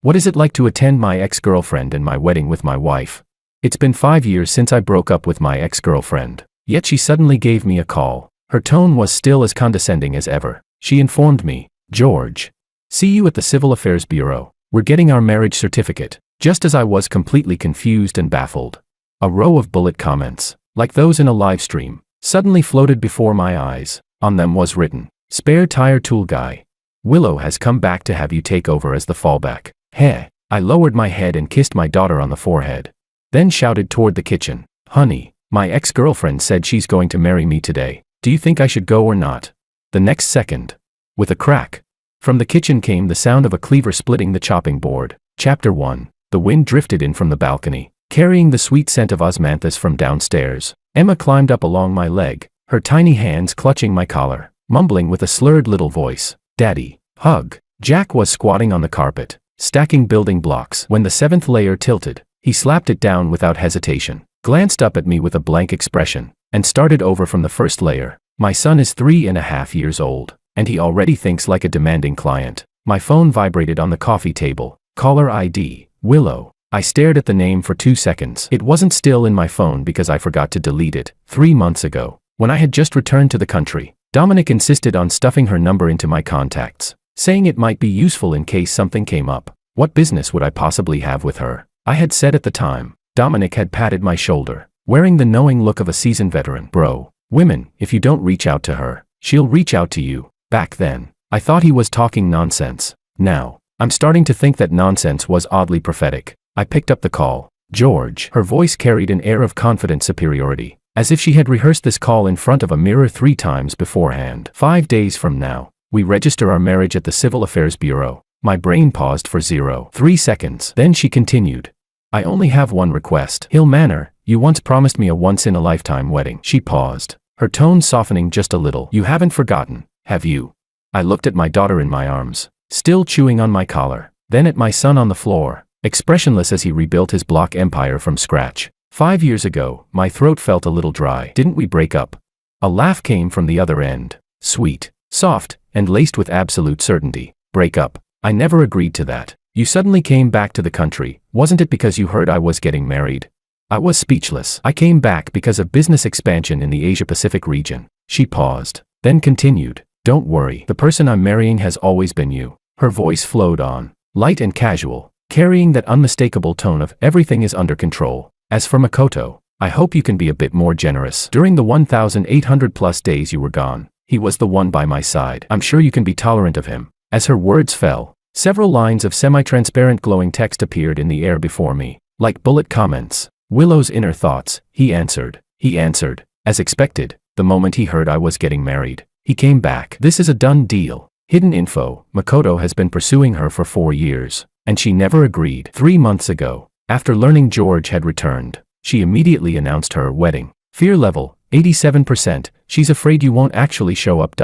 What is it like to attend my ex-girlfriend and my wedding with my wife? It's been 5 years since I broke up with my ex-girlfriend. Yet she suddenly gave me a call. Her tone was still as condescending as ever. She informed me, "George, see you at the Civil Affairs Bureau. We're getting our marriage certificate." Just as I was completely confused and baffled, a row of bullet comments, like those in a live stream, suddenly floated before my eyes. On them was written, "Spare tire tool guy. Willow has come back to have you take over as the fallback." Heh. I lowered my head and kissed my daughter on the forehead. Then shouted toward the kitchen, "Honey, my ex-girlfriend said she's going to marry me today. Do you think I should go or not?" The next second, with a crack, from the kitchen came the sound of a cleaver splitting the chopping board. Chapter 1. The wind drifted in from the balcony, carrying the sweet scent of osmanthus from downstairs. Emma climbed up along my leg, her tiny hands clutching my collar, mumbling with a slurred little voice, "Daddy, hug." Jack was squatting on the carpet, stacking building blocks. When the 7th layer tilted, he slapped it down without hesitation, glanced up at me with a blank expression, and started over from the first layer. My son is 3.5 years old, and he already thinks like a demanding client. My phone vibrated on the coffee table. Caller ID, Willow. I stared at the name for 2 seconds. It wasn't still in my phone because I forgot to delete it. 3 months ago, when I had just returned to the country, Dominic insisted on stuffing her number into my contacts, saying it might be useful in case something came up. What business would I possibly have with her? I had said at the time. Dominic had patted my shoulder, wearing the knowing look of a seasoned veteran. "Bro, women, if you don't reach out to her, she'll reach out to you." Back then, I thought he was talking nonsense. Now, I'm starting to think that nonsense was oddly prophetic. I picked up the call. "George." Her voice carried an air of confident superiority, as if she had rehearsed this call in front of a mirror 3 times beforehand. 5 days from now, we register our marriage at the Civil Affairs Bureau." My brain paused for 0.3 seconds. Then she continued, "I only have one request. Hill Manor, you once promised me a once-in-a-lifetime wedding." She paused, her tone softening just a little. "You haven't forgotten, have you?" I looked at my daughter in my arms, still chewing on my collar, then at my son on the floor, expressionless as he rebuilt his block empire from scratch. 5 years ago, my throat felt a little dry. "Didn't we break up?" A laugh came from the other end, sweet, soft, and laced with absolute certainty. "Break up? I never agreed to that. You suddenly came back to the country. Wasn't it because you heard I was getting married?" I was speechless. "I came back because of business expansion in the Asia-Pacific region." She paused, then continued, "Don't worry, the person I'm marrying has always been you." Her voice flowed on, light and casual, carrying that unmistakable tone of "everything is under control." "As for Makoto, I hope you can be a bit more generous. During the 1,800+ days you were gone, he was the one by my side. I'm sure you can be tolerant of him." As her words fell, several lines of semi-transparent glowing text appeared in the air before me, like bullet comments. "Willow's inner thoughts," he answered. He answered, as expected, the moment he heard I was getting married. He came back. "This is a done deal." Hidden info, Makoto has been pursuing her for 4 years, and she never agreed. 3 months ago, after learning George had returned, she immediately announced her wedding. Fear level, 87%, she's afraid you won't actually show up.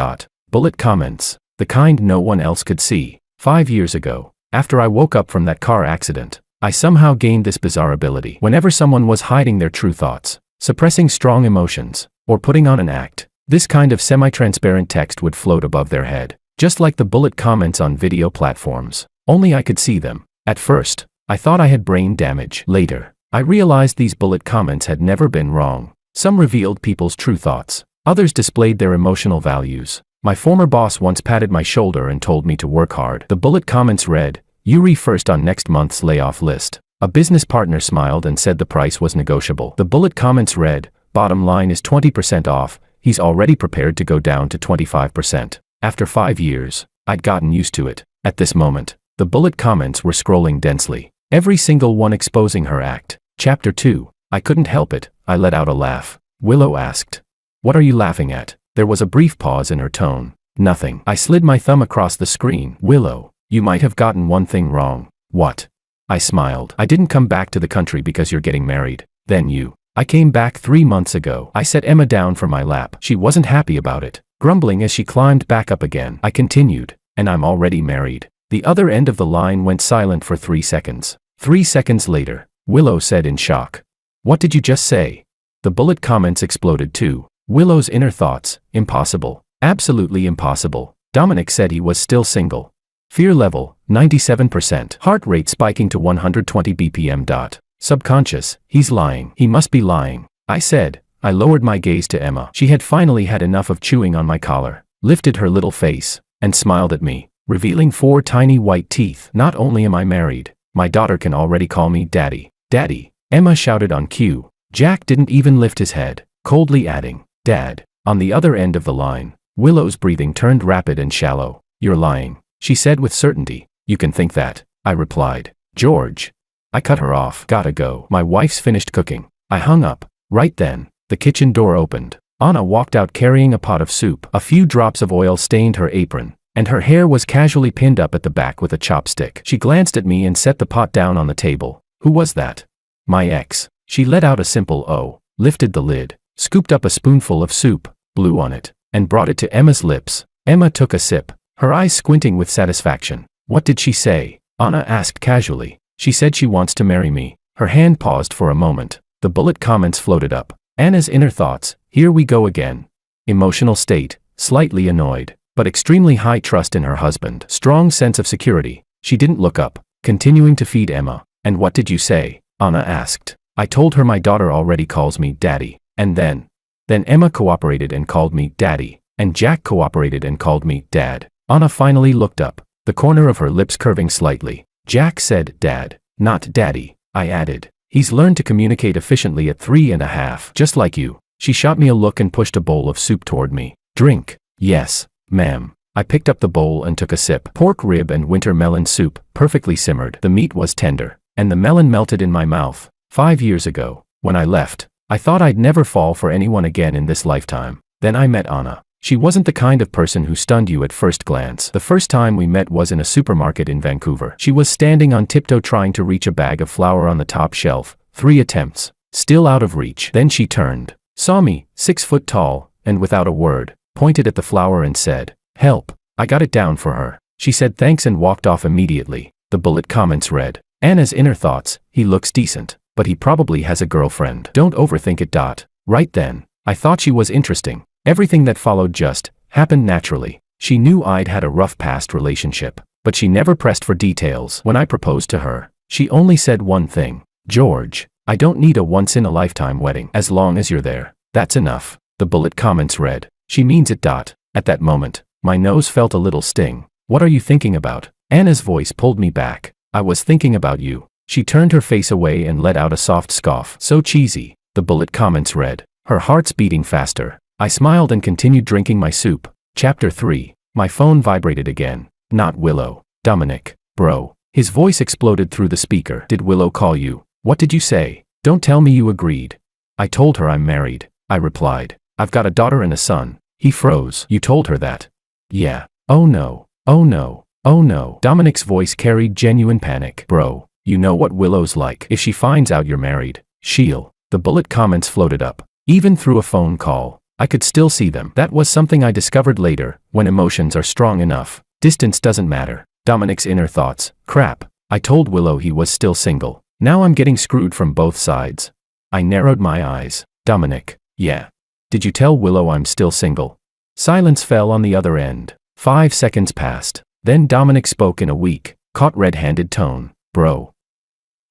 Bullet comments, the kind no one else could see. 5 years ago, after I woke up from that car accident, I somehow gained this bizarre ability. Whenever someone was hiding their true thoughts, suppressing strong emotions, or putting on an act, this kind of semi-transparent text would float above their head, just like the bullet comments on video platforms. Only I could see them. At first, I thought I had brain damage. Later, I realized these bullet comments had never been wrong. Some revealed people's true thoughts. Others displayed their emotional values. My former boss once patted my shoulder and told me to work hard. The bullet comments read, "Yuri first on next month's layoff list." A business partner smiled and said the price was negotiable. The bullet comments read, "Bottom line is 20% off, he's already prepared to go down to 25%. After 5 years, I'd gotten used to it. At this moment, the bullet comments were scrolling densely, every single one exposing her act. Chapter 2. I couldn't help it. I let out a laugh. Willow asked, "What are you laughing at?" There was a brief pause in her tone. "Nothing." I slid my thumb across the screen. "Willow, you might have gotten one thing wrong." "What?" I smiled. "I didn't come back to the country because you're getting married. Then you." "I came back 3 months ago." I set Emma down from my lap. She wasn't happy about it, grumbling as she climbed back up again. I continued, "And I'm already married." The other end of the line went silent for 3 seconds. 3 seconds later, Willow said in shock, "What did you just say?" The bullet comments exploded too. Willow's inner thoughts, "Impossible. Absolutely impossible. Dominic said he was still single." Fear level, 97%. Heart rate spiking to 120 bpm. Subconscious, he's lying. He must be lying. I said. I lowered my gaze to Emma. She had finally had enough of chewing on my collar, lifted her little face, and smiled at me, revealing 4 tiny white teeth. Not only am I married, my daughter can already call me Daddy. Daddy, Emma shouted on cue. Jack didn't even lift his head, coldly adding, Dad. On the other end of the line, Willow's breathing turned rapid and shallow. You're lying, she said with certainty. You can think that, I replied. George. I cut her off. Gotta go. My wife's finished cooking. I hung up. Right then, the kitchen door opened. Anna walked out carrying a pot of soup. A few drops of oil stained her apron, and her hair was casually pinned up at the back with a chopstick. She glanced at me and set the pot down on the table. Who was that? My ex. She let out a simple "oh," lifted the lid, scooped up a spoonful of soup, blew on it, and brought it to Emma's lips. Emma took a sip, her eyes squinting with satisfaction. What did she say? Anna asked casually. She said she wants to marry me. Her hand paused for a moment. The bullet comments floated up. Anna's inner thoughts, here we go again. Emotional state, slightly annoyed, but extremely high trust in her husband. Strong sense of security. She didn't look up, continuing to feed Emma. And what did you say? Anna asked. I told her my daughter already calls me Daddy. And then Emma cooperated and called me Daddy, and Jack cooperated and called me Dad. Anna finally looked up, the corner of her lips curving slightly. Jack said Dad, not Daddy, I added. He's learned to communicate efficiently at 3.5, just like you. She shot me a look and pushed a bowl of soup toward me. Drink. Yes, ma'am. I picked up the bowl and took a sip. Pork rib and winter melon soup, perfectly simmered. The meat was tender, and the melon melted in my mouth. 5 years ago, when I left, I thought I'd never fall for anyone again in this lifetime. Then I met Anna. She wasn't the kind of person who stunned you at first glance. The first time we met was in a supermarket in Vancouver. She was standing on tiptoe trying to reach a bag of flour on the top shelf. 3 attempts. Still out of reach. Then she turned, saw me, 6 foot tall, and without a word, pointed at the flour and said, "Help." I got it down for her. She said thanks and walked off immediately. The bullet comments read, Anna's inner thoughts, he looks decent, but he probably has a girlfriend. Don't overthink it. Right then, I thought she was interesting. Everything that followed just happened naturally. She knew I'd had a rough past relationship, but she never pressed for details. When I proposed to her, she only said one thing. George, I don't need a once-in-a-lifetime wedding. As long as you're there, that's enough. The bullet comments read, she means it. At that moment, my nose felt a little sting. What are you thinking about? Anna's voice pulled me back. I was thinking about you. She turned her face away and let out a soft scoff. So cheesy. The bullet comments read, her heart's beating faster. I smiled and continued drinking my soup. Chapter 3. My phone vibrated again. Not Willow. Dominic. Bro. His voice exploded through the speaker. Did Willow call you? What did you say? Don't tell me you agreed. I told her I'm married, I replied. I've got a daughter and a son. He froze. You told her that? Yeah. Oh no. Oh no. Oh no. Dominic's voice carried genuine panic. Bro, you know what Willow's like. If she finds out you're married, she'll. The bullet comments floated up. Even through a phone call, I could still see them. That was something I discovered later. When emotions are strong enough, distance doesn't matter. Dominic's inner thoughts. Crap. I told Willow he was still single. Now I'm getting screwed from both sides. I narrowed my eyes. Dominic. Yeah. Did you tell Willow I'm still single? Silence fell on the other end. 5 seconds passed. Then Dominic spoke in a weak, caught red-handed tone. Bro.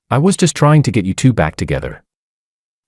I was just trying to get you two back together.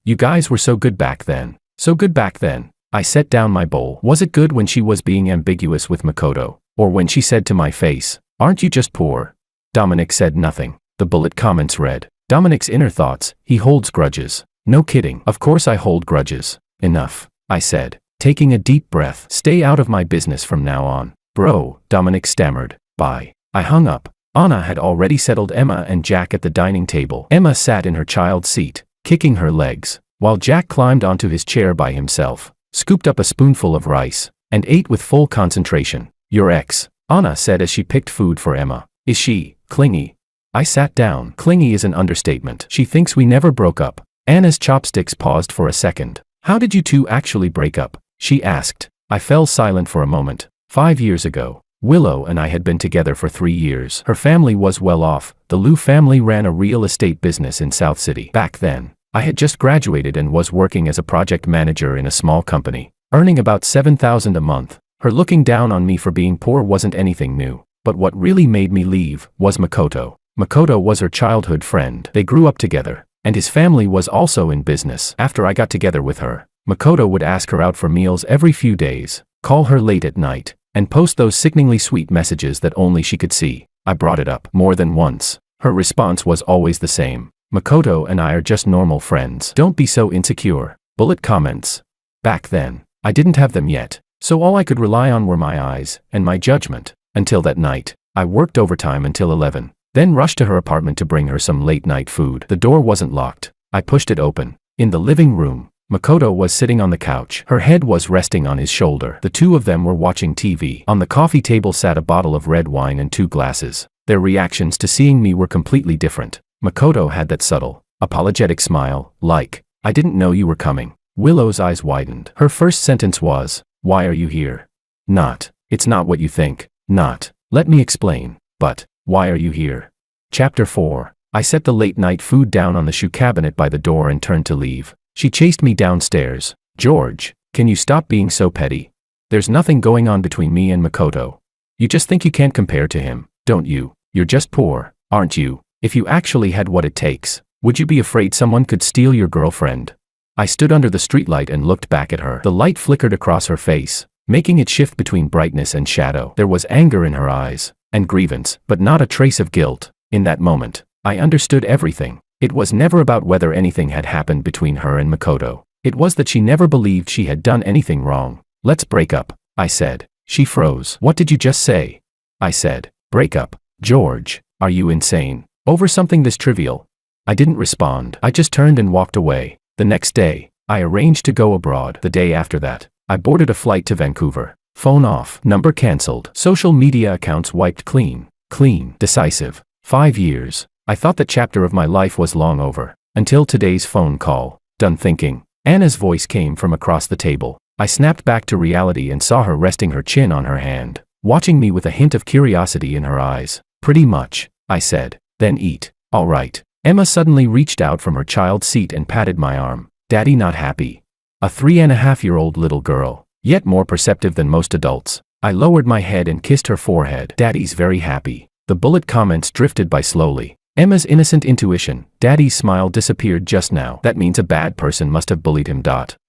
You guys were so good back then. So good back then. I set down my bowl. Was it good when she was being ambiguous with Makoto? Or when she said to my face, aren't you just poor? Dominic said nothing. The bullet comments read, Dominic's inner thoughts, he holds grudges. No kidding. Of course I hold grudges. Enough, I said, taking a deep breath. Stay out of my business from now on. Bro, Dominic stammered. Bye. I hung up. Anna had already settled Emma and Jack at the dining table. Emma sat in her child's seat, kicking her legs, while Jack climbed onto his chair by himself, scooped up a spoonful of rice, and ate with full concentration. Your ex, Anna said as she picked food for Emma. Is she clingy? I sat down. Clingy is an understatement. She thinks we never broke up. Anna's chopsticks paused for a second. How did you two actually break up? She asked. I fell silent for a moment. 5 years ago, Willow and I had been together for 3 years. Her family was well off. The Liu family ran a real estate business in South City. Back then, I had just graduated and was working as a project manager in a small company, earning about $7,000 a month. Her looking down on me for being poor wasn't anything new. But what really made me leave was Makoto. Makoto was her childhood friend. They grew up together, and his family was also in business. After I got together with her, Makoto would ask her out for meals every few days, call her late at night, and post those sickeningly sweet messages that only she could see. I brought it up more than once. Her response was always the same. Makoto and I are just normal friends. Don't be so insecure. Bullet comments. Back then, I didn't have them yet, so all I could rely on were my eyes and my judgment. Until that night, I worked overtime until 11, then rushed to her apartment to bring her some late-night food. The door wasn't locked. I pushed it open. In the living room, Makoto was sitting on the couch. Her head was resting on his shoulder. The two of them were watching TV. On the coffee table sat a bottle of red wine and 2 glasses. Their reactions to seeing me were completely different. Makoto had that subtle, apologetic smile, like, "I didn't know you were coming." Willow's eyes widened. Her first sentence was, "Why are you here?" Not, "It's not what you think." Not, "Let me explain." But, "Why are you here?" Chapter 4. I set the late-night food down on the shoe cabinet by the door and turned to leave. She chased me downstairs. "George, can you stop being so petty? There's nothing going on between me and Makoto. You just think you can't compare to him, don't you? You're just poor, aren't you? If you actually had what it takes, would you be afraid someone could steal your girlfriend?" I stood under the streetlight and looked back at her. The light flickered across her face, making it shift between brightness and shadow. There was anger in her eyes, and grievance, but not a trace of guilt. In that moment, I understood everything. It was never about whether anything had happened between her and Makoto. It was that she never believed she had done anything wrong. "Let's break up," I said. She froze. "What did you just say?" I said. "Break up." "George, are you insane? Over something this trivial?" I didn't respond. I just turned and walked away. The next day, I arranged to go abroad. The day after that, I boarded a flight to Vancouver. Phone off. Number cancelled. Social media accounts wiped clean. Clean. Decisive. 5 years. I thought that chapter of my life was long over, until today's phone call. Done thinking. Anna's voice came from across the table. I snapped back to reality and saw her resting her chin on her hand, watching me with a hint of curiosity in her eyes. "Pretty much," I said. "Then eat." "All right." Emma suddenly reached out from her child's seat and patted my arm. "Daddy not happy?" A 3.5-year-old little girl, yet more perceptive than most adults. I lowered my head and kissed her forehead. "Daddy's very happy." The bullet comments drifted by slowly. Emma's innocent intuition. "Daddy's smile disappeared just now. That means a bad person must have bullied him."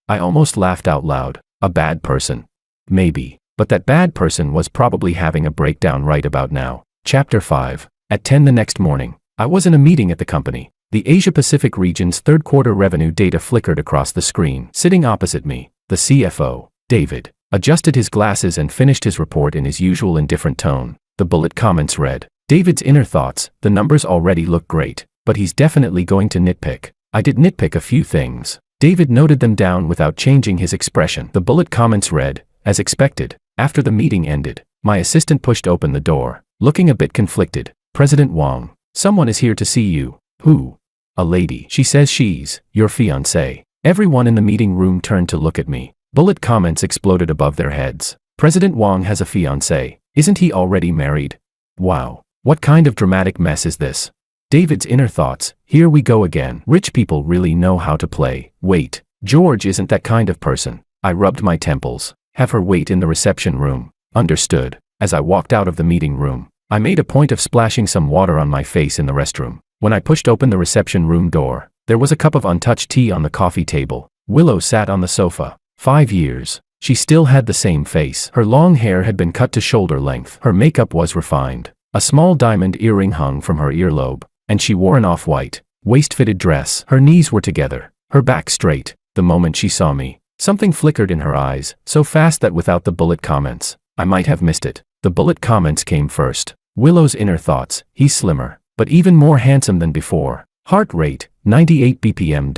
I almost laughed out loud. A bad person? Maybe. But that bad person was probably having a breakdown right about now. Chapter 5. At 10 the next morning, I was in a meeting at the company. The Asia-Pacific region's third-quarter revenue data flickered across the screen. Sitting opposite me, the CFO, David, adjusted his glasses and finished his report in his usual indifferent tone. The bullet comments read, David's inner thoughts: the numbers already look great, but he's definitely going to nitpick. I did nitpick a few things. David noted them down without changing his expression. The bullet comments read, as expected. After the meeting ended, my assistant pushed open the door, looking a bit conflicted. President Wang, someone is here to see you. Who? A lady. She says she's your fiancé. Everyone in the meeting room turned to look at me. Bullet comments exploded above their heads. President Wang has a fiancé. Isn't he already married? Wow. What kind of dramatic mess is this? David's inner thoughts: here we go again. Rich people really know how to play. Wait, George isn't that kind of person. I rubbed my temples. Have her wait in the reception room. Understood. As I walked out of the meeting room, I made a point of splashing some water on my face in the restroom. When I pushed open the reception room door, there was a cup of untouched tea on the coffee table. Willow sat on the sofa. 5 years. She still had the same face. Her long hair had been cut to shoulder length. Her makeup was refined. A small diamond earring hung from her earlobe, and she wore an off-white, waist-fitted dress. Her knees were together, her back straight. The moment she saw me, something flickered in her eyes, so fast that without the bullet comments, I might have missed it. The bullet comments came first. Willow's inner thoughts: he's slimmer, but even more handsome than before. Heart rate, 98 BPM.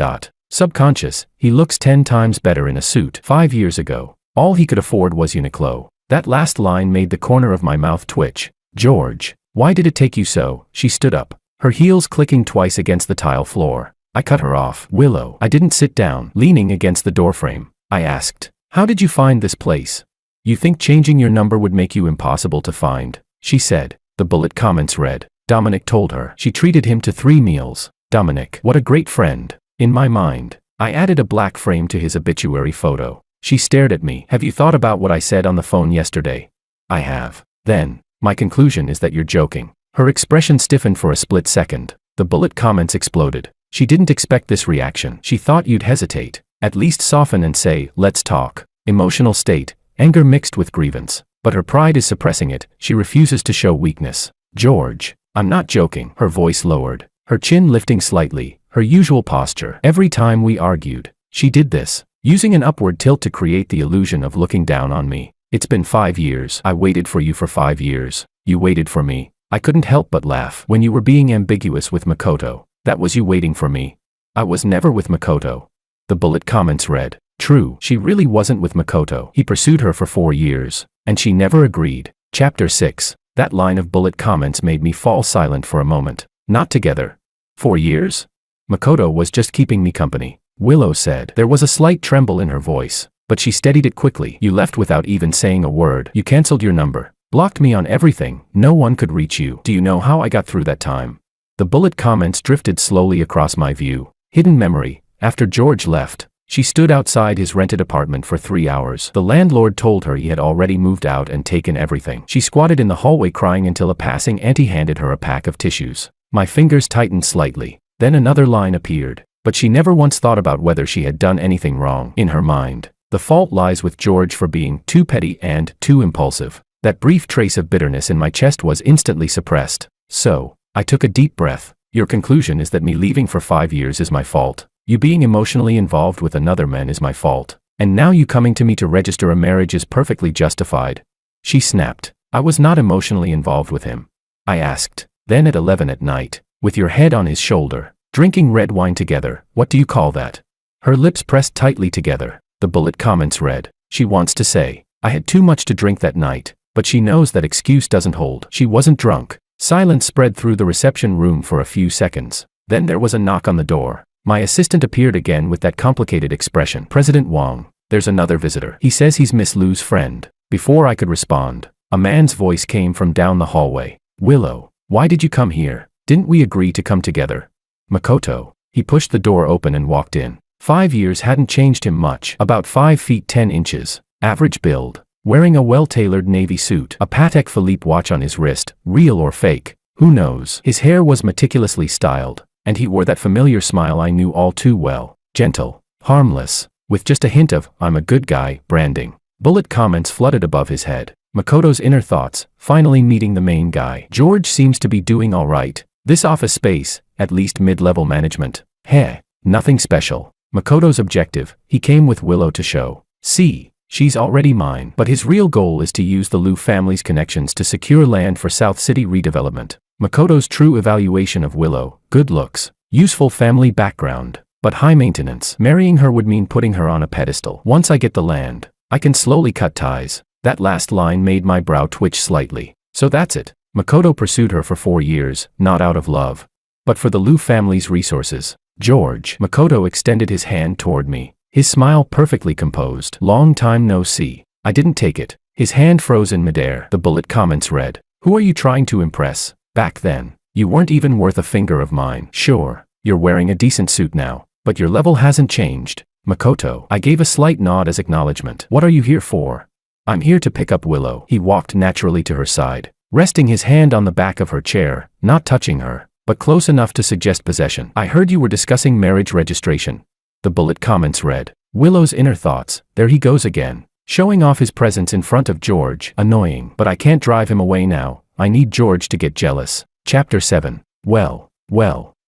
Subconscious: he looks 10 times better in a suit. 5 years ago, all he could afford was Uniqlo. That last line made the corner of my mouth twitch. George, why did it take you so? She stood up, her heels clicking twice against the tile floor. I cut her off. Willow. I didn't sit down. Leaning against the doorframe, I asked, how did you find this place? You think changing your number would make you impossible to find? She said. The bullet comments read, Dominic told her. She treated him to 3 meals. Dominic, what a great friend. In my mind, I added a black frame to his obituary photo. She stared at me. Have you thought about what I said on the phone yesterday? I have. Then, My conclusion is that you're joking. Her expression stiffened for a split second. The bullet comments exploded. She didn't expect this reaction. She thought you'd hesitate. At least soften and say, let's talk. Emotional state, anger mixed with grievance. But her pride is suppressing it. She refuses to show weakness. George, I'm not joking. Her voice lowered, her chin lifting slightly, her usual posture. Every time we argued, she did this, using an upward tilt to create the illusion of looking down on me. It's been 5 years. I waited for you for 5 years. You waited for me. I couldn't help but laugh when you were being ambiguous with Makoto. That was you waiting for me. I was never with Makoto. The bullet comments read, true, she really wasn't with Makoto. He pursued her for 4 years, and she never agreed. Chapter 6. That line of bullet comments made me fall silent for a moment. Not together. 4 years? Makoto was just keeping me company, Willow said. There was a slight tremble in her voice, but she steadied it quickly. You left without even saying a word. You canceled your number. Blocked me on everything. No one could reach you. Do you know how I got through that time? The bullet comments drifted slowly across my view. Hidden memory. After George left, she stood outside his rented apartment for 3 hours. The landlord told her he had already moved out and taken everything. She squatted in the hallway crying until a passing auntie handed her a pack of tissues. My fingers tightened slightly. Then another line appeared, but she never once thought about whether she had done anything wrong. In her mind, the fault lies with George for being too petty and too impulsive. That brief trace of bitterness in my chest was instantly suppressed. So, I took a deep breath. Your conclusion is that me leaving for 5 years is my fault. You being emotionally involved with another man is my fault. And now you coming to me to register a marriage is perfectly justified. She snapped. I was not emotionally involved with him. I asked. Then at 11 at night, with your head on his shoulder, drinking red wine together, what do you call that? Her lips pressed tightly together. The bullet comments read. She wants to say, I had too much to drink that night. But she knows that excuse doesn't hold. She wasn't drunk. Silence spread through the reception room for a few seconds. Then there was a knock on the door. My assistant appeared again with that complicated expression. President Wong, there's another visitor. He says he's Miss Lu's friend. Before I could respond, a man's voice came from down the hallway. Willow, why did you come here? Didn't we agree to come together? Makoto. He pushed the door open and walked in. 5 years hadn't changed him much. About 5 feet 10 inches. Average build. Wearing a well-tailored navy suit, a Patek Philippe watch on his wrist, real or fake, who knows? His hair was meticulously styled, and he wore that familiar smile I knew all too well, gentle, harmless, with just a hint of, I'm a good guy, branding. Bullet comments flooded above his head. Makoto's inner thoughts, finally meeting the main guy. George seems to be doing all right. This office space, at least mid-level management. Heh, nothing special. Makoto's objective, he came with Willow to show. See. She's already mine. But his real goal is to use the Lu family's connections to secure land for South City redevelopment. Makoto's true evaluation of Willow, good looks, useful family background, but high maintenance. Marrying her would mean putting her on a pedestal. Once I get the land, I can slowly cut ties. That last line made my brow twitch slightly. So that's it. Makoto pursued her for 4 years, not out of love, but for the Lu family's resources. George. Makoto extended his hand toward me. His smile perfectly composed. Long time no see. I didn't take it. His hand froze in midair. The bullet comments read. Who are you trying to impress? Back then, you weren't even worth a finger of mine. Sure, you're wearing a decent suit now, but your level hasn't changed. Makoto. I gave a slight nod as acknowledgement. What are you here for? I'm here to pick up Willow. He walked naturally to her side, resting his hand on the back of her chair, not touching her, but close enough to suggest possession. I heard you were discussing marriage registration. The bullet comments read. Willow's inner thoughts, there he goes again, showing off his presence in front of George, annoying. But I can't drive him away now, I need George to get jealous. Chapter 7. Well,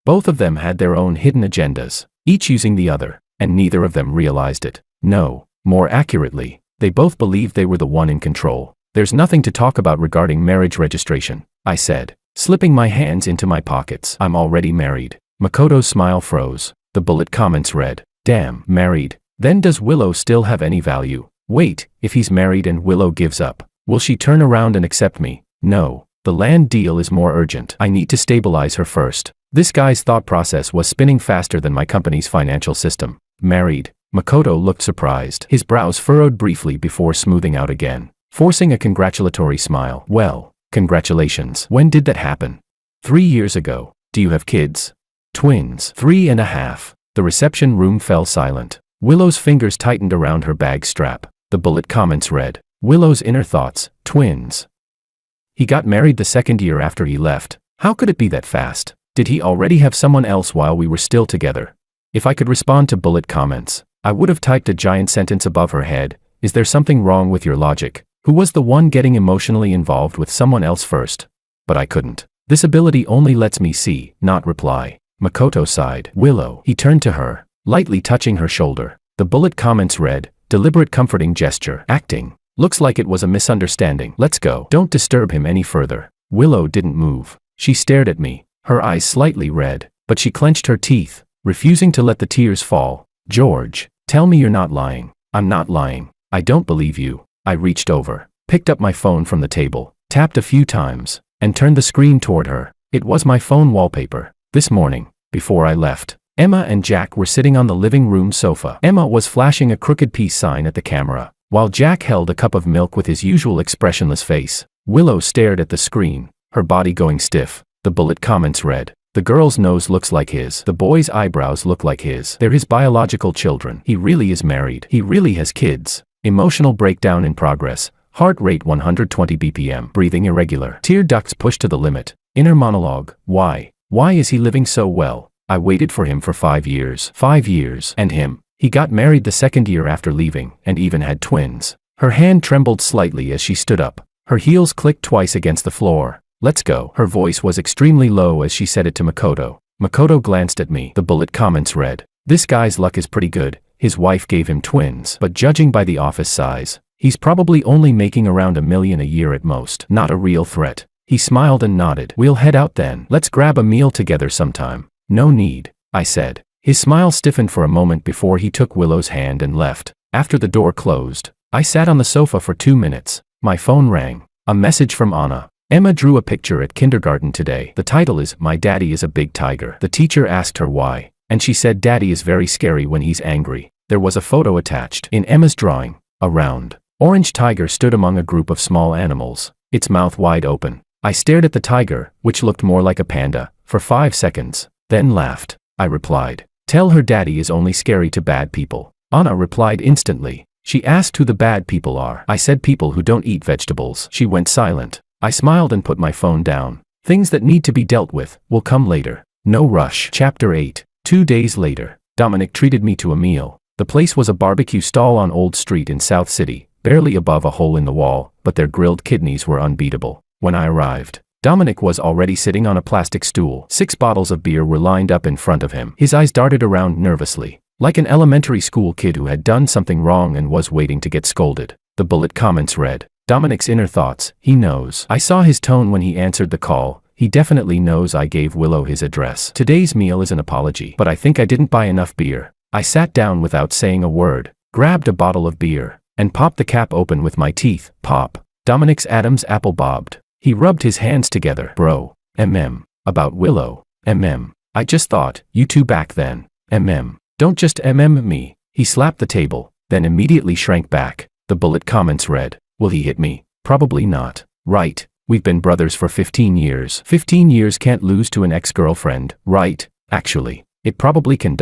both of them had their own hidden agendas, each using the other, and neither of them realized it. No, more accurately, they both believed they were the one in control. There's nothing to talk about regarding marriage registration, I said, slipping my hands into my pockets. I'm already married. Makoto's smile froze. The bullet comments read. Damn, married. Then does Willow still have any value? Wait, if he's married and Willow gives up, will she turn around and accept me? No. The land deal is more urgent. I need to stabilize her first. This guy's thought process was spinning faster than my company's financial system. Married. Makoto looked surprised. His brows furrowed briefly before smoothing out again, forcing a congratulatory smile. Well, congratulations. When did that happen? 3 years ago. Do you have kids? Twins. 3.5. The reception room fell silent. Willow's fingers tightened around her bag strap. The bullet comments read. Willow's inner thoughts, twins. He got married the second year after he left. How could it be that fast? Did he already have someone else while we were still together? If I could respond to bullet comments, I would have typed a giant sentence above her head. Is there something wrong with your logic? Who was the one getting emotionally involved with someone else first? But I couldn't. This ability only lets me see, not reply. Makoto sighed. Willow. He turned to her, lightly touching her shoulder. The bullet comments read, deliberate comforting gesture. Acting. Looks like it was a misunderstanding. Let's go. Don't disturb him any further. Willow didn't move. She stared at me, her eyes slightly red, but she clenched her teeth, refusing to let the tears fall. George, tell me you're not lying. I'm not lying. I don't believe you. I reached over, picked up my phone from the table, tapped a few times, and turned the screen toward her. It was my phone wallpaper. This morning, before I left, Emma and Jack were sitting on the living room sofa. Emma was flashing a crooked peace sign at the camera, while Jack held a cup of milk with his usual expressionless face. Willow stared at the screen, her body going stiff. The bullet comments read, the girl's nose looks like his. The boy's eyebrows look like his. They're his biological children. He really is married. He really has kids. Emotional breakdown in progress. Heart rate 120 BPM. Breathing irregular. Tear ducts pushed to the limit. Inner monologue. Why? Why is he living so well? I waited for him for 5 years. 5 years. And him. He got married the second year after leaving, and even had twins. Her hand trembled slightly as she stood up. Her heels clicked twice against the floor. Let's go. Her voice was extremely low as she said it to Makoto. Makoto glanced at me. The bullet comments read, this guy's luck is pretty good. His wife gave him twins, but judging by the office size, he's probably only making around $1 million a year at most. Not a real threat. He smiled and nodded. We'll head out then. Let's grab a meal together sometime. No need, I said. His smile stiffened for a moment before he took Willow's hand and left. After the door closed, I sat on the sofa for 2 minutes. My phone rang. A message from Anna. Emma drew a picture at kindergarten today. The title is, My Daddy is a Big Tiger. The teacher asked her why, and she said Daddy is very scary when he's angry. There was a photo attached. In Emma's drawing, a round, orange tiger stood among a group of small animals, its mouth wide open. I stared at the tiger, which looked more like a panda, for 5 seconds, then laughed. I replied, tell her Daddy is only scary to bad people. Anna replied instantly. She asked who the bad people are. I said people who don't eat vegetables. She went silent. I smiled and put my phone down. Things that need to be dealt with will come later. No rush. Chapter 8. 2 days later, Dominic treated me to a meal. The place was a barbecue stall on Old Street in South City, barely above a hole in the wall, but their grilled kidneys were unbeatable. When I arrived, Dominic was already sitting on a plastic stool. 6 bottles of beer were lined up in front of him. His eyes darted around nervously, like an elementary school kid who had done something wrong and was waiting to get scolded. The bullet comments read, Dominic's inner thoughts. He knows. I saw his tone when he answered the call. He definitely knows I gave Willow his address. Today's meal is an apology, but I think I didn't buy enough beer. I sat down without saying a word, grabbed a bottle of beer, and popped the cap open with my teeth. Pop. Dominic's Adam's apple bobbed. He rubbed his hands together. Bro. About Willow. I just thought, you two back then. Don't just me. He slapped the table, then immediately shrank back. The bullet comments read, will he hit me? Probably not. Right. We've been brothers for 15 years. 15 years can't lose to an ex-girlfriend, right? Actually, it probably can.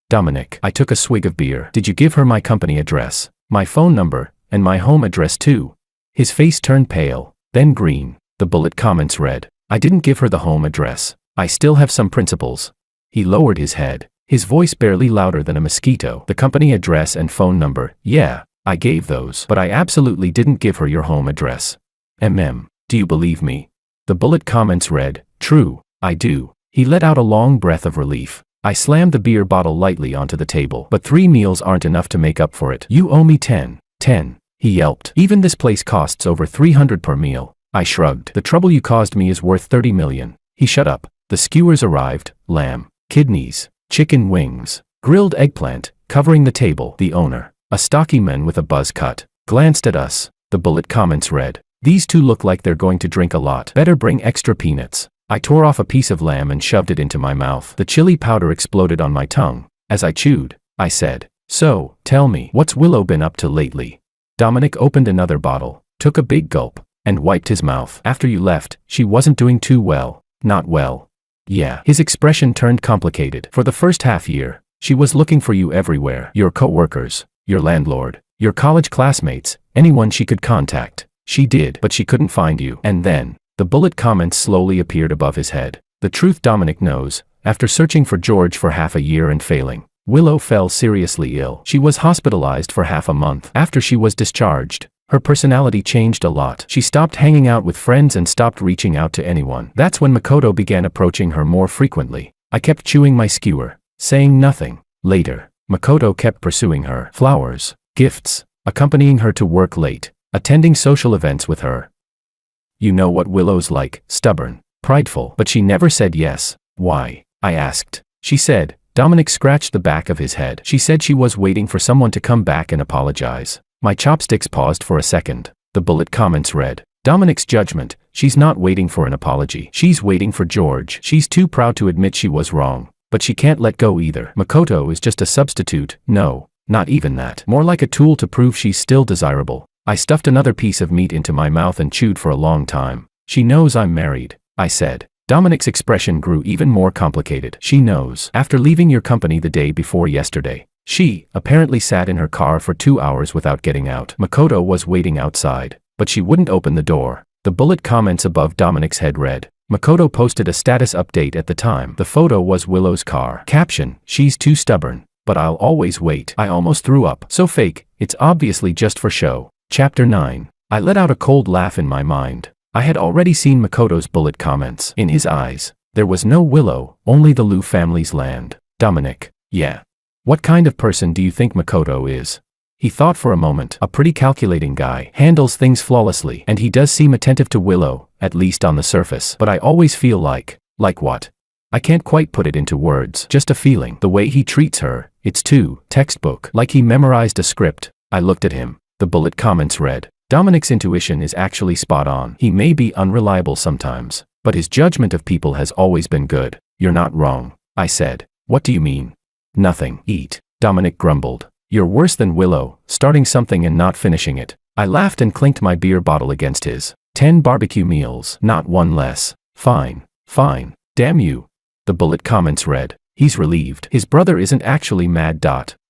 Dominic. I took a swig of beer. Did you give her my company address, my phone number, and my home address too? His face turned pale, then green. The bullet comments read, I didn't give her the home address. I still have some principles. He lowered his head, his voice barely louder than a mosquito. The company address and phone number, yeah, I gave those, but I absolutely didn't give her your home address. Do you believe me? The bullet comments read, true, I do. He let out a long breath of relief. I slammed the beer bottle lightly onto the table. But 3 meals aren't enough to make up for it. You owe me 10. 10. He yelped. Even this place costs over $300 per meal. I shrugged. The trouble you caused me is worth $30 million. He shut up. The skewers arrived, lamb, kidneys, chicken wings, grilled eggplant, covering the table. The owner, a stocky man with a buzz cut, glanced at us. The bullet comments read, these two look like they're going to drink a lot. Better bring extra peanuts. I tore off a piece of lamb and shoved it into my mouth. The chili powder exploded on my tongue. As I chewed, I said, so, tell me, what's Willow been up to lately? Dominic opened another bottle, took a big gulp, and wiped his mouth. After you left, she wasn't doing too well. Not well. Yeah. His expression turned complicated. For the first half year, she was looking for you everywhere. Your co-workers, your landlord, your college classmates, anyone she could contact. She did, but she couldn't find you. And then, The bullet comments slowly appeared above his head. The truth Dominic knows, after searching for George for half a year and failing, Willow fell seriously ill. She was hospitalized for half a month. After she was discharged, her personality changed a lot. She stopped hanging out with friends and stopped reaching out to anyone. That's when Makoto began approaching her more frequently. I kept chewing my skewer, saying nothing. Later, Makoto kept pursuing her. Flowers, gifts, accompanying her to work late, attending social events with her. You know what Willow's like, stubborn, prideful. But she never said yes. Why? I asked. She said. Dominic scratched the back of his head. She said she was waiting for someone to come back and apologize. My chopsticks paused for a second. The bullet comments read. Dominic's judgment. She's not waiting for an apology. She's waiting for George. She's too proud to admit she was wrong. But she can't let go either. Makoto is just a substitute. No, not even that. More like a tool to prove she's still desirable. I stuffed another piece of meat into my mouth and chewed for a long time. She knows I'm married, I said. Dominic's expression grew even more complicated. She knows. After leaving your company the day before yesterday, she apparently sat in her car for 2 hours without getting out. Makoto was waiting outside, but she wouldn't open the door. The bullet comments above Dominic's head read. Makoto posted a status update at the time. The photo was Willow's car. Caption, she's too stubborn, but I'll always wait. I almost threw up. So fake, it's obviously just for show. Chapter 9. I let out a cold laugh in my mind. I had already seen Makoto's bullet comments. In his eyes, there was no Willow, only the Liu family's land. Dominic. Yeah. What kind of person do you think Makoto is? He thought for a moment. A pretty calculating guy. Handles things flawlessly. And he does seem attentive to Willow, at least on the surface. But I always feel like what? I can't quite put it into words. Just a feeling. The way he treats her, it's too textbook. Like he memorized a script. I looked at him. The bullet comments read. Dominic's intuition is actually spot on. He may be unreliable sometimes, but his judgment of people has always been good. You're not wrong, I said. What do you mean? Nothing. Eat. Dominic grumbled. You're worse than Willow, starting something and not finishing it. I laughed and clinked my beer bottle against his. 10 barbecue meals, not one less. Fine. Fine. Damn you. The bullet comments read. He's relieved. His brother isn't actually mad.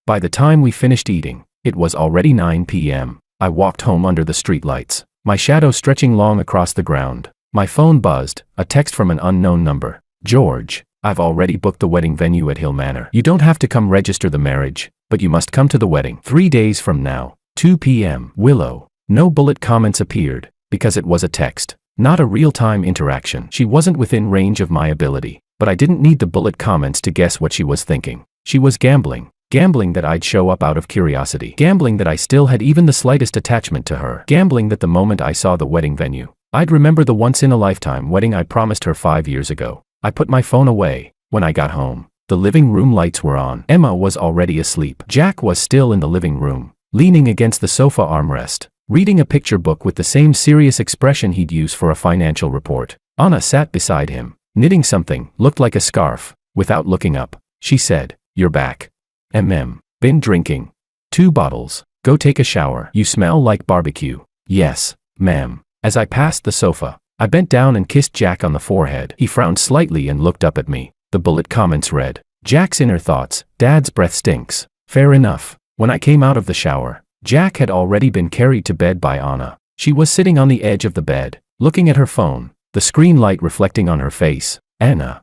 By the time we finished eating, it was already 9 p.m. I walked home under the streetlights, my shadow stretching long across the ground. My phone buzzed, a text from an unknown number. George, I've already booked the wedding venue at Hill Manor. You don't have to come register the marriage, but you must come to the wedding. 3 days from now, 2 p.m. Willow. No bullet comments appeared, because it was a text, not a real-time interaction. She wasn't within range of my ability, but I didn't need the bullet comments to guess what she was thinking. She was gambling. Gambling that I'd show up out of curiosity. Gambling that I still had even the slightest attachment to her. Gambling that the moment I saw the wedding venue, I'd remember the once-in-a-lifetime wedding I promised her 5 years ago. I put my phone away. When I got home, the living room lights were on. Emma was already asleep. Jack was still in the living room, leaning against the sofa armrest, reading a picture book with the same serious expression he'd use for a financial report. Anna sat beside him, knitting something, looked like a scarf. Without looking up, she said, "You're back." Been drinking. 2 bottles. Go take a shower. You smell like barbecue. Yes, ma'am. As I passed the sofa, I bent down and kissed Jack on the forehead. He frowned slightly and looked up at me. The bullet comments read. Jack's inner thoughts. Dad's breath stinks. Fair enough. When I came out of the shower, Jack had already been carried to bed by Anna. She was sitting on the edge of the bed, looking at her phone, the screen light reflecting on her face. Anna.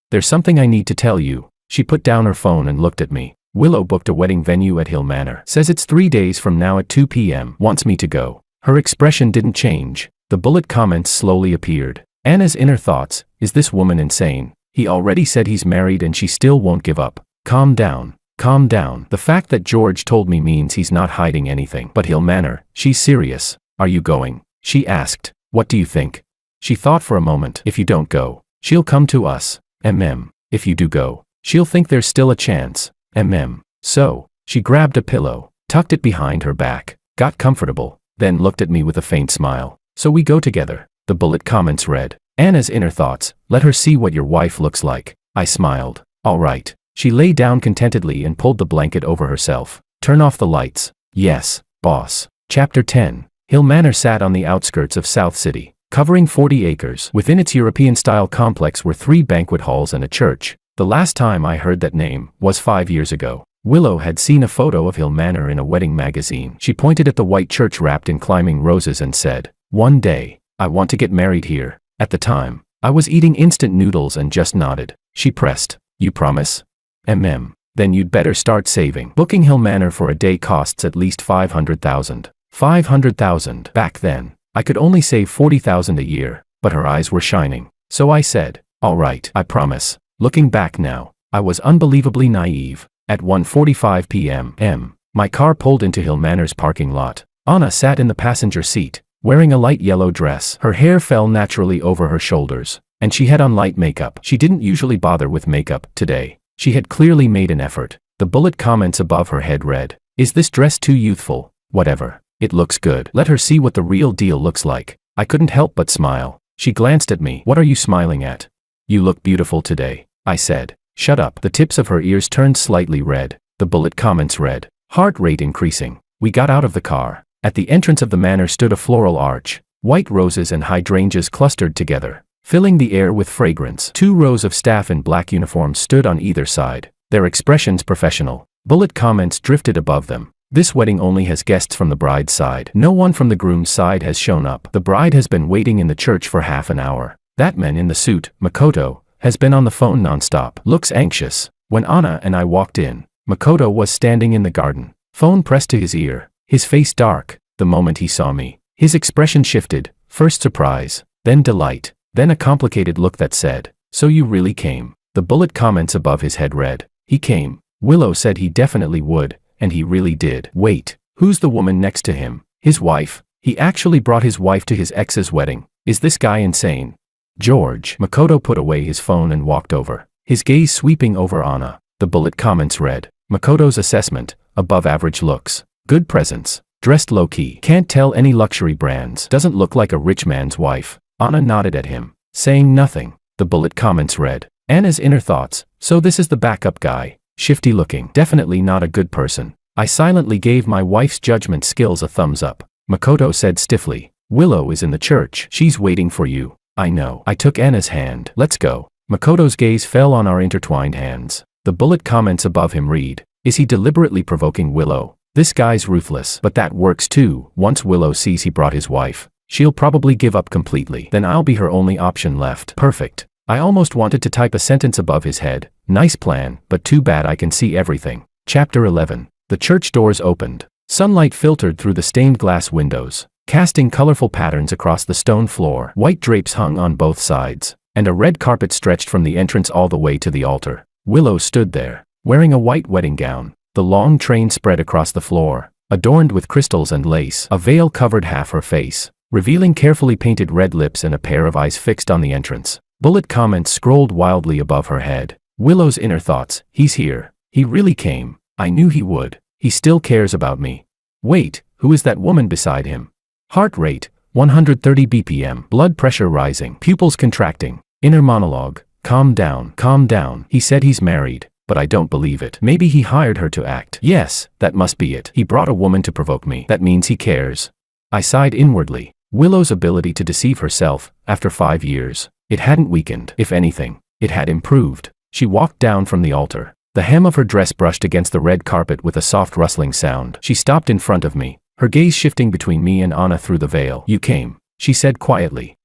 There's something I need to tell you. She put down her phone and looked at me. Willow booked a wedding venue at Hill Manor. Says it's 3 days from now at 2 p.m. Wants me to go. Her expression didn't change. The bullet comments slowly appeared. Anna's inner thoughts. Is this woman insane? He already said he's married and she still won't give up. Calm down. Calm down. The fact that George told me means he's not hiding anything. But Hill Manor. She's serious. Are you going? She asked. What do you think? She thought for a moment. If you don't go, she'll come to us. If you do go, she'll think there's still a chance. So, she grabbed a pillow, tucked it behind her back, got comfortable, then looked at me with a faint smile. So we go together. The bullet comments read. Anna's inner thoughts. Let her see what your wife looks like. I smiled. All right. She lay down contentedly and pulled the blanket over herself. Turn off the lights. Yes, boss. Chapter 10. Hill Manor sat on the outskirts of South City, covering 40 acres. Within its European-style complex were 3 banquet halls and a church. The last time I heard that name was 5 years ago. Willow had seen a photo of Hill Manor in a wedding magazine. She pointed at the white church wrapped in climbing roses and said, "One day, I want to get married here. At the time, I was eating instant noodles and just nodded. She pressed. You promise? Then you'd better start saving. Booking Hill Manor for a day costs at least $500,000. $500,000. Back then, I could only save $40,000 a year, but her eyes were shining. So I said, all right, I promise. Looking back now, I was unbelievably naive. At 1:45 p.m., my car pulled into Hill Manor's parking lot. Anna sat in the passenger seat, wearing a light yellow dress. Her hair fell naturally over her shoulders, and she had on light makeup. She didn't usually bother with makeup today. She had clearly made an effort. The bullet comments above her head read, "Is this dress too youthful? Whatever. It looks good. Let her see what the real deal looks like." I couldn't help but smile. She glanced at me. "What are you smiling at?" "You look beautiful today," I said. "Shut up." The tips of her ears turned slightly red. The bullet comments read, "Heart rate increasing." We got out of the car. At the entrance of the manor stood a floral arch. White roses and hydrangeas clustered together, filling the air with fragrance. 2 rows of staff in black uniforms stood on either side, their expressions professional. Bullet comments drifted above them. "This wedding only has guests from the bride's side. No one from the groom's side has shown up. The bride has been waiting in the church for half an hour. That man in the suit, Makoto, has been on the phone nonstop. Looks anxious." When Anna and I walked in, Makoto was standing in the garden, phone pressed to his ear, his face dark. The moment he saw me, his expression shifted, first surprise, then delight, then a complicated look that said, "So you really came." The bullet comments above his head read, "He came. Willow said he definitely would, and he really did." Wait, who's the woman next to him? His wife? He actually brought his wife to his ex's wedding. Is this guy insane? "George." Makoto put away his phone and walked over, his gaze sweeping over Anna. The bullet comments read, Makoto's assessment, above average looks, good presence, dressed low-key, can't tell any luxury brands, doesn't look like a rich man's wife. Anna nodded at him, saying nothing. The bullet comments read, Anna's inner thoughts, so this is the backup guy, shifty looking, definitely not a good person. I silently gave my wife's judgment skills a thumbs up. Makoto said stiffly, "Willow is in the church. She's waiting for you." "I know." I took Anna's hand. "Let's go." Makoto's gaze fell on our intertwined hands. The bullet comments above him read, "Is he deliberately provoking Willow? This guy's ruthless." But that works too. Once Willow sees he brought his wife, she'll probably give up completely. Then I'll be her only option left. Perfect. I almost wanted to type a sentence above his head. Nice plan, but too bad I can see everything. Chapter 11. The church doors opened. Sunlight filtered through the stained glass windows, casting colorful patterns across the stone floor. White drapes hung on both sides, and a red carpet stretched from the entrance all the way to the altar. Willow stood there, wearing a white wedding gown. The long train spread across the floor, adorned with crystals and lace. A veil covered half her face, revealing carefully painted red lips and a pair of eyes fixed on the entrance. Bullet comments scrolled wildly above her head. Willow's inner thoughts, "He's here. He really came. I knew he would. He still cares about me." Wait, who is that woman beside him? Heart rate, 130 BPM. Blood pressure rising. Pupils contracting. Inner monologue, calm down, calm down. He said he's married, but I don't believe it. Maybe he hired her to act. Yes, that must be it. He brought a woman to provoke me. That means he cares. I sighed inwardly. Willow's ability to deceive herself, after 5 years, it hadn't weakened. If anything, it had improved. She walked down from the altar. The hem of her dress brushed against the red carpet with a soft rustling sound. She stopped in front of me, her gaze shifting between me and Anna through the veil. "You came," she said quietly.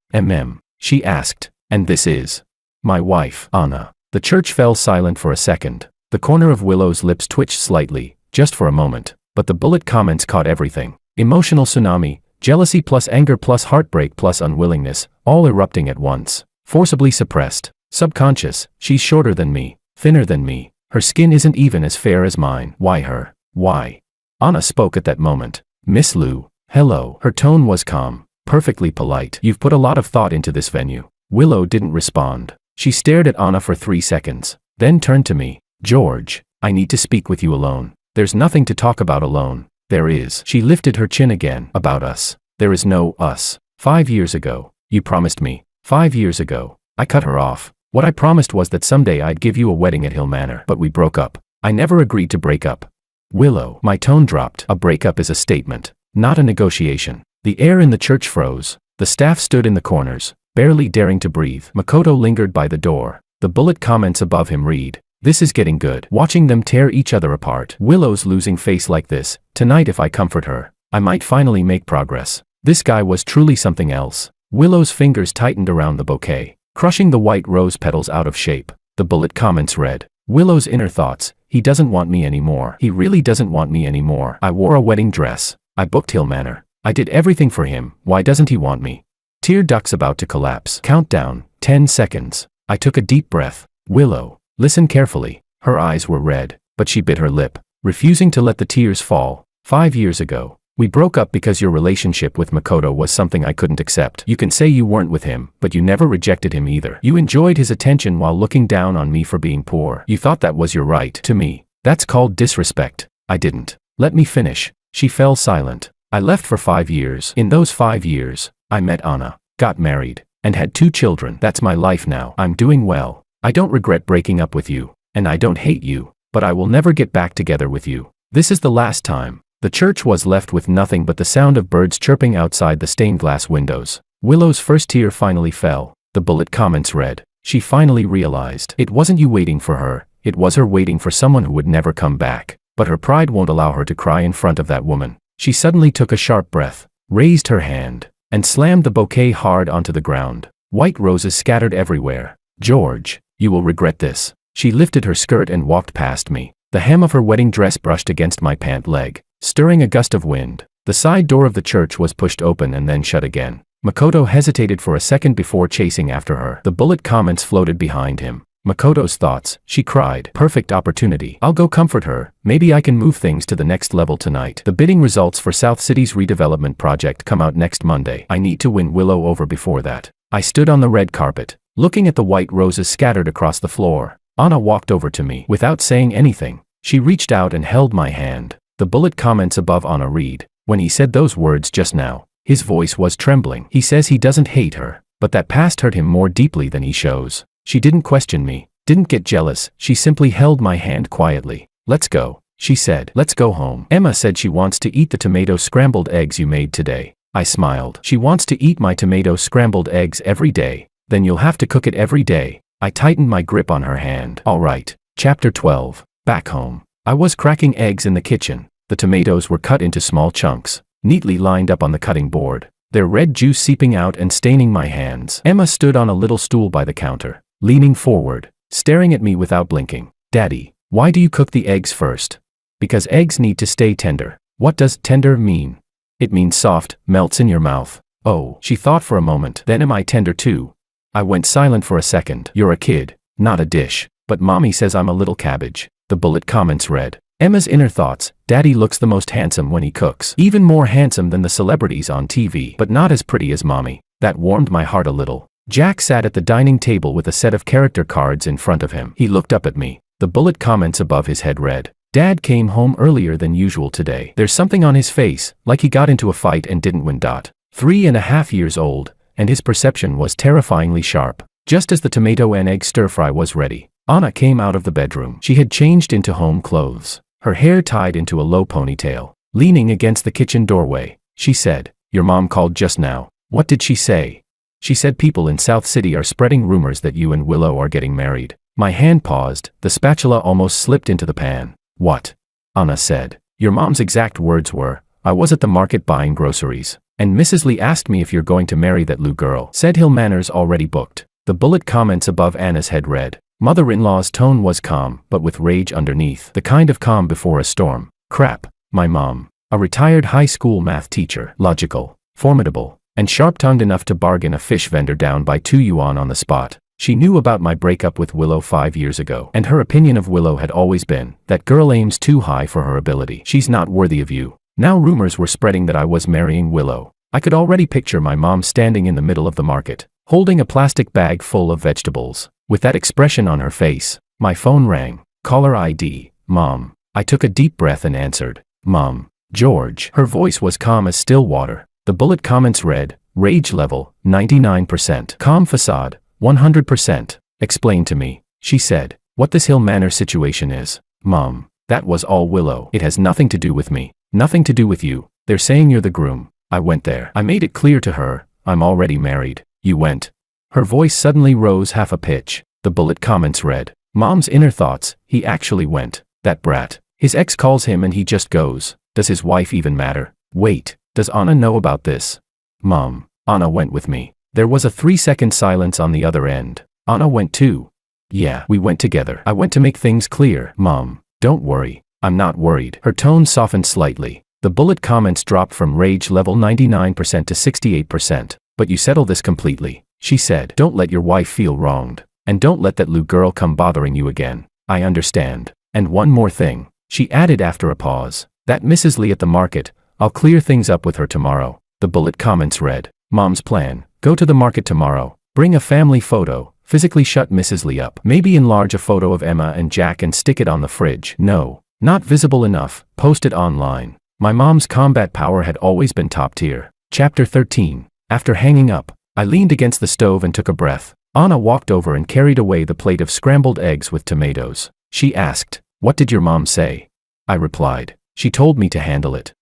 She asked, "And this is?" "My wife, Anna." The church fell silent for a second. The corner of Willow's lips twitched slightly, just for a moment, but the bullet comments caught everything. Emotional tsunami, jealousy plus anger plus heartbreak plus unwillingness, all erupting at once. Forcibly suppressed. Subconscious, she's shorter than me, thinner than me. Her skin isn't even as fair as mine. Why her? Why? Anna spoke at that moment. "Miss Liu, hello." Her tone was calm, perfectly polite. "You've put a lot of thought into this venue." Willow didn't respond. She stared at Anna for 3 seconds, then turned to me. "George, I need to speak with you alone." "There's nothing to talk about alone." "There is." She lifted her chin again. "About us." "There is no us. 5 years ago, you promised me. 5 years ago." I cut her off. "What I promised was that someday I'd give you a wedding at Hill Manor, but we broke up. I never agreed to break up." "Willow." My tone dropped. "A breakup is a statement, not a negotiation." The air in the church froze. The staff stood in the corners, barely daring to breathe. Makoto lingered by the door. The bullet comments above him read, "This is getting good." Watching them tear each other apart. Willow's losing face like this. Tonight if I comfort her, I might finally make progress. This guy was truly something else. Willow's fingers tightened around the bouquet, crushing the white rose petals out of shape. The bullet comments read, Willow's inner thoughts, he doesn't want me anymore. He really doesn't want me anymore. I wore a wedding dress. I booked Hill Manor. I did everything for him. Why doesn't he want me? Tear ducts about to collapse. Countdown, 10 seconds. I took a deep breath. Willow, listen carefully. Her eyes were red, but she bit her lip, refusing to let the tears fall. 5 years ago, we broke up because your relationship with Makoto was something I couldn't accept. You can say you weren't with him, but you never rejected him either. You enjoyed his attention while looking down on me for being poor. You thought that was your right to me. That's called disrespect. I didn't. Let me finish. She fell silent. I left for 5 years. In those 5 years, I met Anna, got married, and had 2 children. That's my life now. I'm doing well. I don't regret breaking up with you, and I don't hate you, but I will never get back together with you. This is the last time. The church was left with nothing but the sound of birds chirping outside the stained glass windows. Willow's first tear finally fell. The bullet comments read, she finally realized it wasn't you waiting for her, it was her waiting for someone who would never come back. But her pride won't allow her to cry in front of that woman. She suddenly took a sharp breath, raised her hand, and slammed the bouquet hard onto the ground. White roses scattered everywhere. George, you will regret this. She lifted her skirt and walked past me. The hem of her wedding dress brushed against my pant leg, stirring a gust of wind. The side door of the church was pushed open and then shut again. Makoto hesitated for a second before chasing after her. The bullet comments floated behind him. Makoto's thoughts, she cried. Perfect opportunity. I'll go comfort her. Maybe I can move things to the next level tonight. The bidding results for South City's redevelopment project come out next Monday. I need to win Willow over before that. I stood on the red carpet, looking at the white roses scattered across the floor. Anna walked over to me. Without saying anything, she reached out and held my hand. The bullet comments above Anna read, when he said those words just now, his voice was trembling. He says he doesn't hate her, but that past hurt him more deeply than he shows. She didn't question me, didn't get jealous, she simply held my hand quietly. Let's go, she said. Let's go home. Emma said she wants to eat the tomato scrambled eggs you made today. I smiled. She wants to eat my tomato scrambled eggs every day. Then you'll have to cook it every day. I tightened my grip on her hand. All right. Chapter 12. Back home. I was cracking eggs in the kitchen. The tomatoes were cut into small chunks, neatly lined up on the cutting board, their red juice seeping out and staining my hands. Emma stood on a little stool by the counter, leaning forward, staring at me without blinking. Daddy, why do you cook the eggs first? Because eggs need to stay tender. What does tender mean? It means soft, melts in your mouth. Oh, she thought for a moment. Then am I tender too? I went silent for a second. You're a kid, not a dish. But mommy says I'm a little cabbage. The bullet comments read, Emma's inner thoughts, Daddy looks the most handsome when he cooks. Even more handsome than the celebrities on TV, but not as pretty as mommy. That warmed my heart a little. Jack sat at the dining table with a set of character cards in front of him. He looked up at me. The bullet comments above his head read, Dad came home earlier than usual today. There's something on his face, like he got into a fight and didn't win. 3.5 years old, and his perception was terrifyingly sharp. Just as the tomato and egg stir-fry was ready, Anna came out of the bedroom. She had changed into home clothes, her hair tied into a low ponytail. Leaning against the kitchen doorway, she said, Your mom called just now. What did she say? She said people in South City are spreading rumors that you and Willow are getting married. My hand paused, the spatula almost slipped into the pan. What? Anna said. Your mom's exact words were, I was at the market buying groceries, and Mrs. Lee asked me if you're going to marry that Lou girl. Said Hill Manor's already booked. The bullet comments above Anna's head read, Mother-in-law's tone was calm, but with rage underneath. The kind of calm before a storm. Crap. My mom, a retired high school math teacher, logical, formidable, and sharp-tongued enough to bargain a fish vendor down by 2 yuan on the spot. She knew about my breakup with Willow 5 years ago, and her opinion of Willow had always been, that girl aims too high for her ability. She's not worthy of you. Now rumors were spreading that I was marrying Willow. I could already picture my mom standing in the middle of the market, holding a plastic bag full of vegetables, with that expression on her face. My phone rang. Caller ID, Mom. I took a deep breath and answered, Mom. George. Her voice was calm as still water. The bullet comments read, Rage level, 99%. Calm facade, 100%. Explain to me, she said, what this Hill Manor situation is. Mom. That was all Willow. It has nothing to do with me. Nothing to do with you. They're saying you're the groom. I went there. I made it clear to her, I'm already married. You went. Her voice suddenly rose half a pitch. The bullet comments read, Mom's inner thoughts, he actually went. That brat. His ex calls him and he just goes. Does his wife even matter? Wait, does Anna know about this? Mom. Anna went with me. There was a 3-second silence on the other end. Anna went too. Yeah, we went together. I went to make things clear. Mom, don't worry. I'm not worried. Her tone softened slightly. The bullet comments dropped from rage level 99% to 68%. But you settle this completely, she said. Don't let your wife feel wronged. And don't let that Lou girl come bothering you again. I understand. And one more thing, she added after a pause. That Mrs. Lee at the market, I'll clear things up with her tomorrow. The bullet comments read, Mom's plan, go to the market tomorrow, bring a family photo, physically shut Mrs. Lee up. Maybe enlarge a photo of Emma and Jack and stick it on the fridge. No, not visible enough, post it online. My mom's combat power had always been top tier. Chapter 13. After hanging up, I leaned against the stove and took a breath. Anna walked over and carried away the plate of scrambled eggs with tomatoes. She asked, What did your mom say? I replied, She told me to handle it.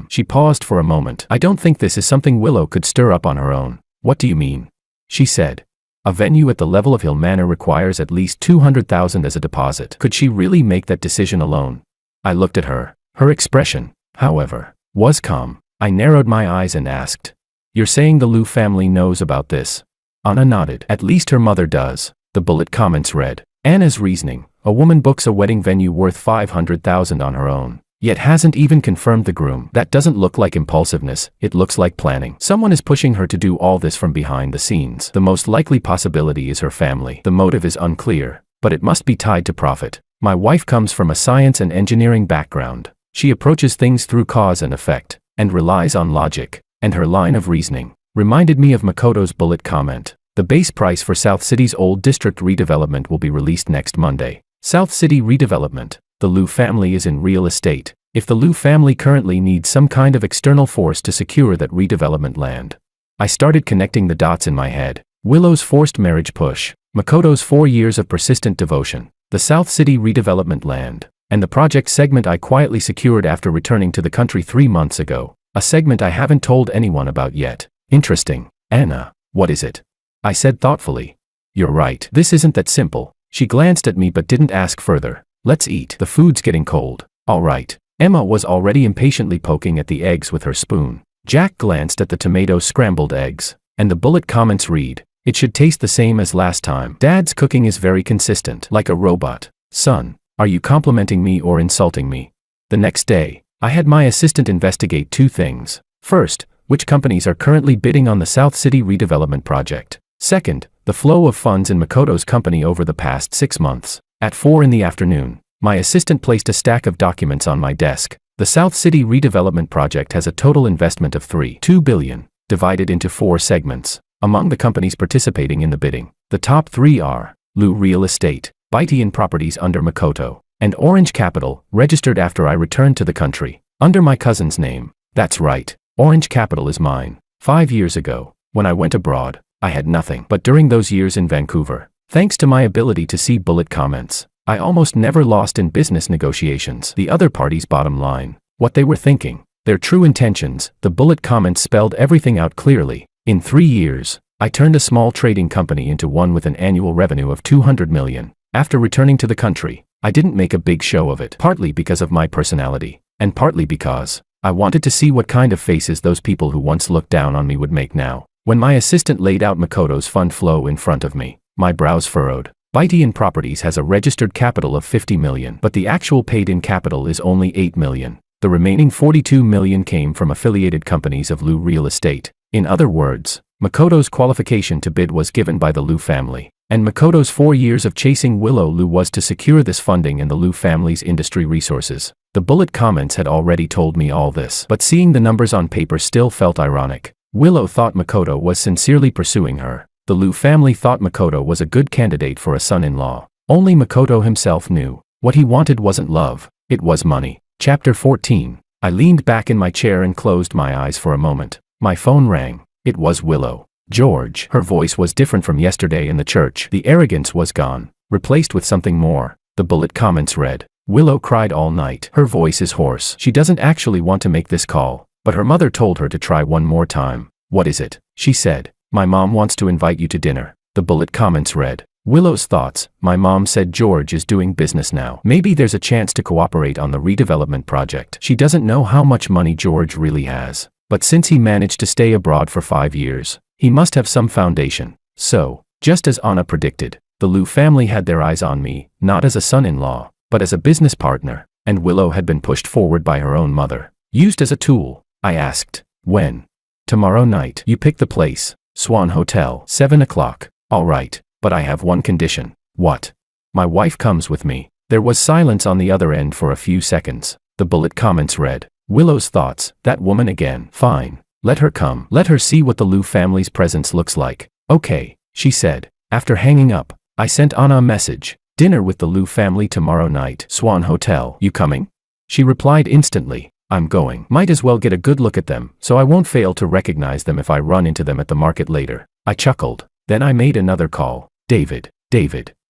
She paused for a moment. I don't think this is something Willow could stir up on her own. What do you mean? She said. A venue at the level of Hill Manor requires at least $200,000 as a deposit. Could she really make that decision alone? I looked at her. Her expression, however, was calm. I narrowed my eyes and asked, You're saying the Liu family knows about this? Anna nodded. At least her mother does. The bullet comments read, Anna's reasoning, a woman books a wedding venue worth $500,000 on her own, yet hasn't even confirmed the groom. That doesn't look like impulsiveness, it looks like planning. Someone is pushing her to do all this from behind the scenes. The most likely possibility is her family. The motive is unclear, but it must be tied to profit. My wife comes from a science and engineering background. She approaches things through cause and effect, and relies on logic, and her line of reasoning reminded me of Makoto's bullet comment. The base price for South City's old district redevelopment will be released next Monday. South City redevelopment. The Liu family is in real estate. If the Liu family currently needs some kind of external force to secure that redevelopment land. I started connecting the dots in my head. Willow's forced marriage push, Makoto's 4 years of persistent devotion, the South City redevelopment land, and the project segment I quietly secured after returning to the country 3 months ago. A segment I haven't told anyone about yet. Interesting. Anna, what is it? I said thoughtfully. You're right. This isn't that simple. She glanced at me but didn't ask further. Let's eat. The food's getting cold. All right. Emma was already impatiently poking at the eggs with her spoon. Jack glanced at the tomato scrambled eggs, and the bullet comments read, It should taste the same as last time. Dad's cooking is very consistent, like a robot. Son, are you complimenting me or insulting me? The next day, I had my assistant investigate 2 things. First, which companies are currently bidding on the South City redevelopment project. Second, the flow of funds in Makoto's company over the past 6 months. At 4 in the afternoon, my assistant placed a stack of documents on my desk. The South City redevelopment project has a total investment of $2 billion, divided into 4 segments. Among the companies participating in the bidding, the top 3 are Liu Real Estate, Baitian Properties under Makoto, and Orange Capital, registered after I returned to the country, under my cousin's name. That's right, Orange Capital is mine. 5 years ago, when I went abroad, I had nothing. But during those years in Vancouver, thanks to my ability to see bullet comments, I almost never lost in business negotiations. The other party's bottom line, what they were thinking, their true intentions, the bullet comments spelled everything out clearly. In 3 years, I turned a small trading company into one with an annual revenue of $200 million. After returning to the country, I didn't make a big show of it, partly because of my personality, and partly because I wanted to see what kind of faces those people who once looked down on me would make now. When my assistant laid out Makoto's fund flow in front of me, my brows furrowed. Baitian Properties has a registered capital of $50 million, but the actual paid-in capital is only $8 million. The remaining $42 million came from affiliated companies of Liu Real Estate. In other words, Makoto's qualification to bid was given by the Liu family, and Makoto's 4 years of chasing Willow Liu was to secure this funding in the Liu family's industry resources. The bullet comments had already told me all this, but seeing the numbers on paper still felt ironic. Willow thought Makoto was sincerely pursuing her. The Liu family thought Makoto was a good candidate for a son-in-law. Only Makoto himself knew. What he wanted wasn't love, it was money. Chapter 14. I leaned back in my chair and closed my eyes for a moment. My phone rang. It was Willow. George. Her voice was different from yesterday in the church. The arrogance was gone, replaced with something more. The bullet comments read, Willow cried all night. Her voice is hoarse. She doesn't actually want to make this call, but her mother told her to try one more time. What is it? She said. My mom wants to invite you to dinner. The bullet comments read, Willow's thoughts. My mom said George is doing business now. Maybe there's a chance to cooperate on the redevelopment project. She doesn't know how much money George really has, but since he managed to stay abroad for 5 years, He must have some foundation. So, just as Anna predicted, the Liu family had their eyes on me, not as a son-in-law, but as a business partner, and Willow had been pushed forward by her own mother. Used as a tool. I asked, when? Tomorrow night. You pick the place. Swan Hotel. 7 o'clock. All right, but I have one condition. What? My wife comes with me. There was silence on the other end for a few seconds. The bullet comments read, Willow's thoughts, that woman again. Fine. Let her come. Let her see what the Liu family's presence looks like. Okay, she said. After hanging up, I sent Anna a message. Dinner with the Liu family tomorrow night. Swan Hotel. You coming? She replied instantly. I'm going. Might as well get a good look at them, so I won't fail to recognize them if I run into them at the market later. I chuckled. Then I made another call. David,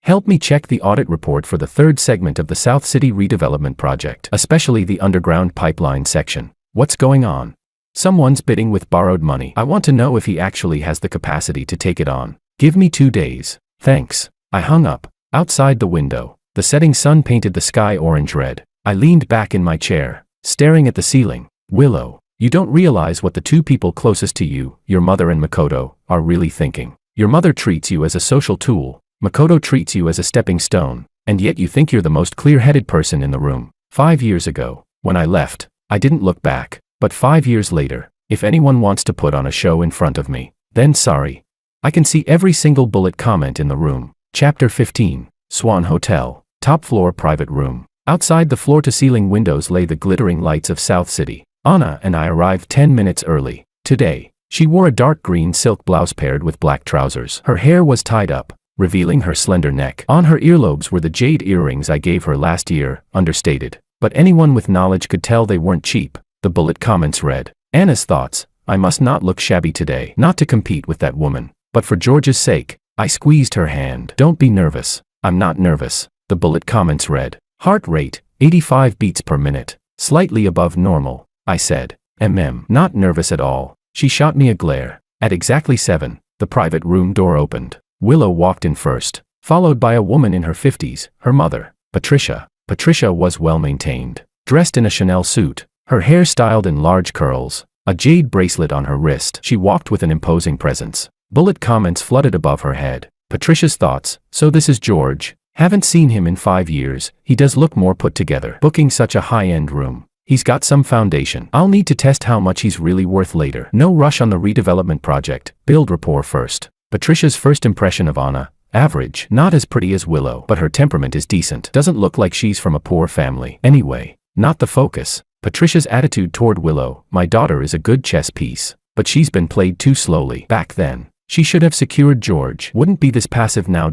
help me check the audit report for the third segment of the South City redevelopment project, especially the underground pipeline section. What's going on? Someone's bidding with borrowed money. I want to know if he actually has the capacity to take it on. Give me 2 days. Thanks. I hung up. Outside the window, the setting sun painted the sky orange-red. I leaned back in my chair, staring at the ceiling. Willow, you don't realize what the two people closest to you, your mother and Makoto, are really thinking. Your mother treats you as a social tool. Makoto treats you as a stepping stone, and yet you think you're the most clear-headed person in the room. 5 years ago, when I left, I didn't look back, but 5 years later, if anyone wants to put on a show in front of me, then sorry. I can see every single bullet comment in the room. Chapter 15, Swan Hotel, top floor private room. Outside the floor-to-ceiling windows lay the glittering lights of South City. Anna and I arrived 10 minutes early. Today, she wore a dark green silk blouse paired with black trousers. Her hair was tied up, revealing her slender neck. On her earlobes were the jade earrings I gave her last year, understated. But anyone with knowledge could tell they weren't cheap. The bullet comments read, Anna's thoughts, I must not look shabby today. Not to compete with that woman, but for George's sake. I squeezed her hand. Don't be nervous. I'm not nervous. The bullet comments read, heart rate, 85 beats per minute, slightly above normal. I said, not nervous at all. She shot me a glare. At exactly 7, the private room door opened. Willow walked in first, followed by a woman in her 50s, her mother, Patricia. Patricia was well-maintained, dressed in a Chanel suit, her hair styled in large curls, a jade bracelet on her wrist. She walked with an imposing presence. Bullet comments flooded above her head. Patricia's thoughts, so this is George. Haven't seen him in 5 years. He does look more put together. Booking such a high-end room. He's got some foundation. I'll need to test how much he's really worth later. No rush on the redevelopment project. Build rapport first. Patricia's first impression of Anna, average. Not as pretty as Willow, but her temperament is decent. Doesn't look like she's from a poor family. Anyway, not the focus. Patricia's attitude toward Willow, my daughter is a good chess piece, but she's been played too slowly. Back then, she should have secured George. Wouldn't be this passive now.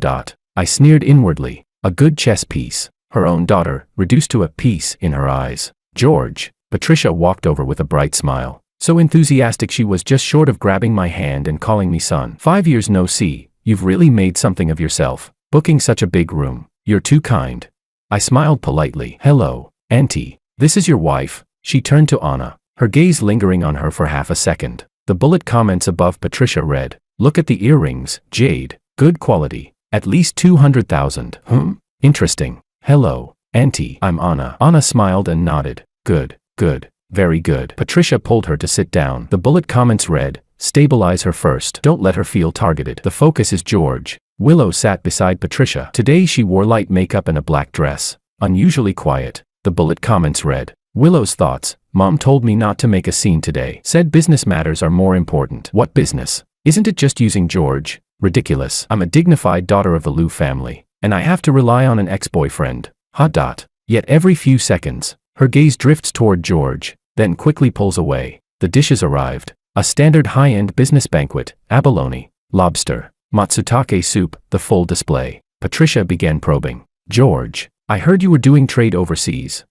I sneered inwardly. A good chess piece. Her own daughter, reduced to a piece in her eyes. George. Patricia walked over with a bright smile. So enthusiastic she was just short of grabbing my hand and calling me son. 5 years no see. You've really made something of yourself. Booking such a big room. You're too kind. I smiled politely. Hello, Auntie. This is your wife. She turned to Anna, her gaze lingering on her for half a second. The bullet comments above Patricia read, look at the earrings, jade, good quality, at least 200,000. Interesting. Hello, Auntie. I'm Anna. Anna smiled and nodded. Good, very good. Patricia pulled her to sit down. The bullet comments read, stabilize her first. Don't let her feel targeted. The focus is George. Willow sat beside Patricia. Today she wore light makeup and a black dress. Unusually quiet. The bullet comments read, Willow's thoughts, Mom told me not to make a scene today. Said business matters are more important. What business? Isn't it just using George? Ridiculous. I'm a dignified daughter of the Liu family, and I have to rely on an ex-boyfriend. Yet every few seconds, her gaze drifts toward George, then quickly pulls away. The dishes arrived. A standard high-end business banquet, abalone, lobster, matsutake soup, the full display. Patricia began probing. George, I heard you were doing trade overseas.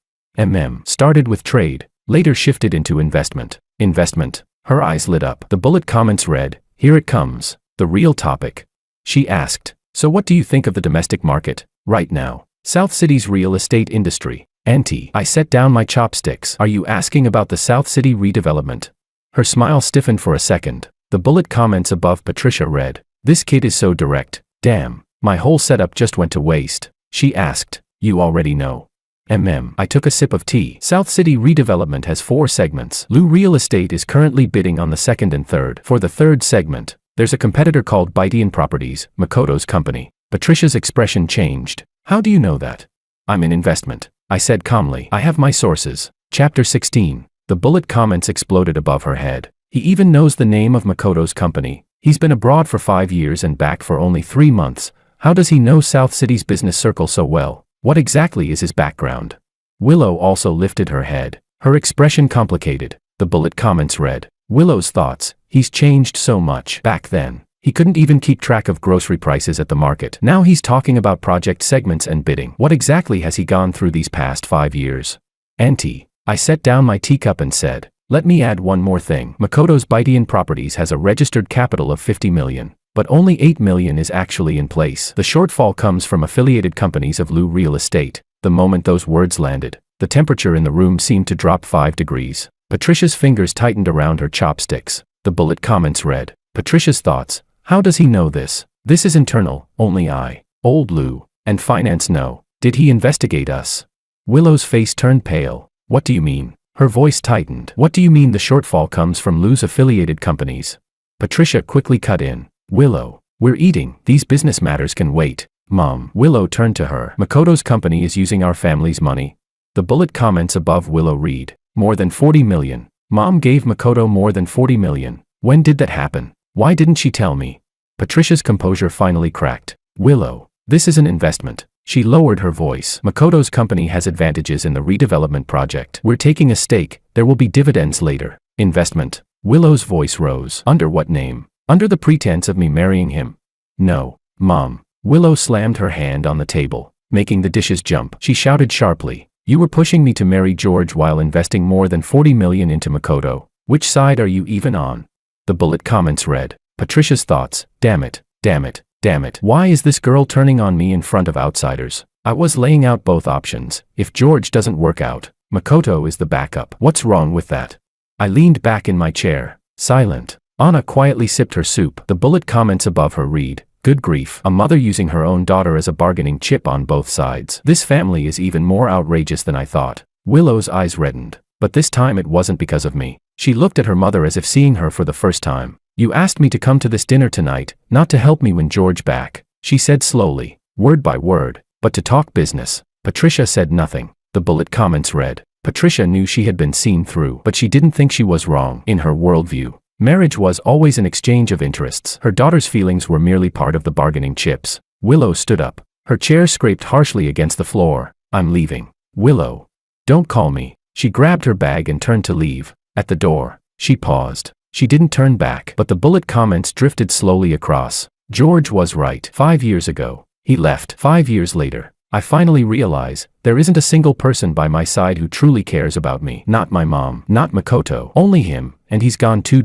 Started with trade, later shifted into investment. Investment. Her eyes lit up. The bullet comments read, here it comes, the real topic. She asked, so what do you think of the domestic market, right now? South City's real estate industry. Auntie, I set down my chopsticks. Are you asking about the South City redevelopment? Her smile stiffened for a second. The bullet comments above Patricia read, this kid is so direct. Damn, my whole setup just went to waste. She asked, you already know. I took a sip of tea. South City redevelopment has 4 segments. Liu Real Estate is currently bidding on the second and third. For the third segment, There's a competitor called Baitian Properties, Makoto's company. Patricia's expression changed. How do you know that? I'm in investment, I said calmly. I have my sources. Chapter 16. The bullet comments exploded above her head. He even knows the name of Makoto's company. He's been abroad for 5 years and back for only 3 months. How does he know South City's business circle so well? What exactly is his background? Willow also lifted her head. Her expression complicated. The bullet comments read. Willow's thoughts. He's changed so much. Back then, he couldn't even keep track of grocery prices at the market. Now he's talking about project segments and bidding. What exactly has he gone through these past 5 years? Auntie. I set down my teacup and said, let me add one more thing. Makoto's Baitian Properties has a registered capital of 50 million, but only 8 million is actually in place. The shortfall comes from affiliated companies of Lu Real Estate. The moment those words landed, the temperature in the room seemed to drop 5 degrees. Patricia's fingers tightened around her chopsticks. The bullet comments read. Patricia's thoughts. How does he know this? This is internal, only I, old Lou, and finance know. Did he investigate us? Willow's face turned pale. What do you mean? Her voice tightened. What do you mean the shortfall comes from Lou's affiliated companies? Patricia quickly cut in. Willow, we're eating. These business matters can wait. Mom. Willow turned to her. Makoto's company is using our family's money. The bullet comments above Willow read. More than 40 million. Mom gave Makoto more than 40 million. When did that happen? Why didn't she tell me? Patricia's composure finally cracked. Willow, this is an investment. She lowered her voice. Makoto's company has advantages in the redevelopment project. We're taking a stake. There will be dividends later. Investment. Willow's voice rose. Under what name? Under the pretense of me marrying him. No, Mom. Willow slammed her hand on the table, making the dishes jump. She shouted sharply. You were pushing me to marry George while investing more than 40 million into Makoto. Which side are you even on? The bullet comments read. Patricia's thoughts. Damn it, damn it, damn it. Why is this girl turning on me in front of outsiders? I was laying out both options. If George doesn't work out, Makoto is the backup. What's wrong with that? I leaned back in my chair, silent. Anna quietly sipped her soup. The bullet comments above her read. Good grief, a mother using her own daughter as a bargaining chip on both sides. This family is even more outrageous than I thought. Willow's eyes reddened, but this time it wasn't because of me. She looked at her mother as if seeing her for the first time. You asked me to come to this dinner tonight, not to help me win George back, she said slowly, word by word, but to talk business. Patricia said nothing. The bullet comments read. Patricia knew she had been seen through, but she didn't think she was wrong. In her worldview, marriage was always an exchange of interests. Her daughter's feelings were merely part of the bargaining chips. Willow stood up. Her chair scraped harshly against the floor. I'm leaving. Willow. Don't call me. She grabbed her bag and turned to leave. At the door, she paused. She didn't turn back, but the bullet comments drifted slowly across. George was right. 5 years ago, he left. 5 years later, I finally realize there isn't a single person by my side who truly cares about me. Not my mom, not Makoto, only him, and he's gone too.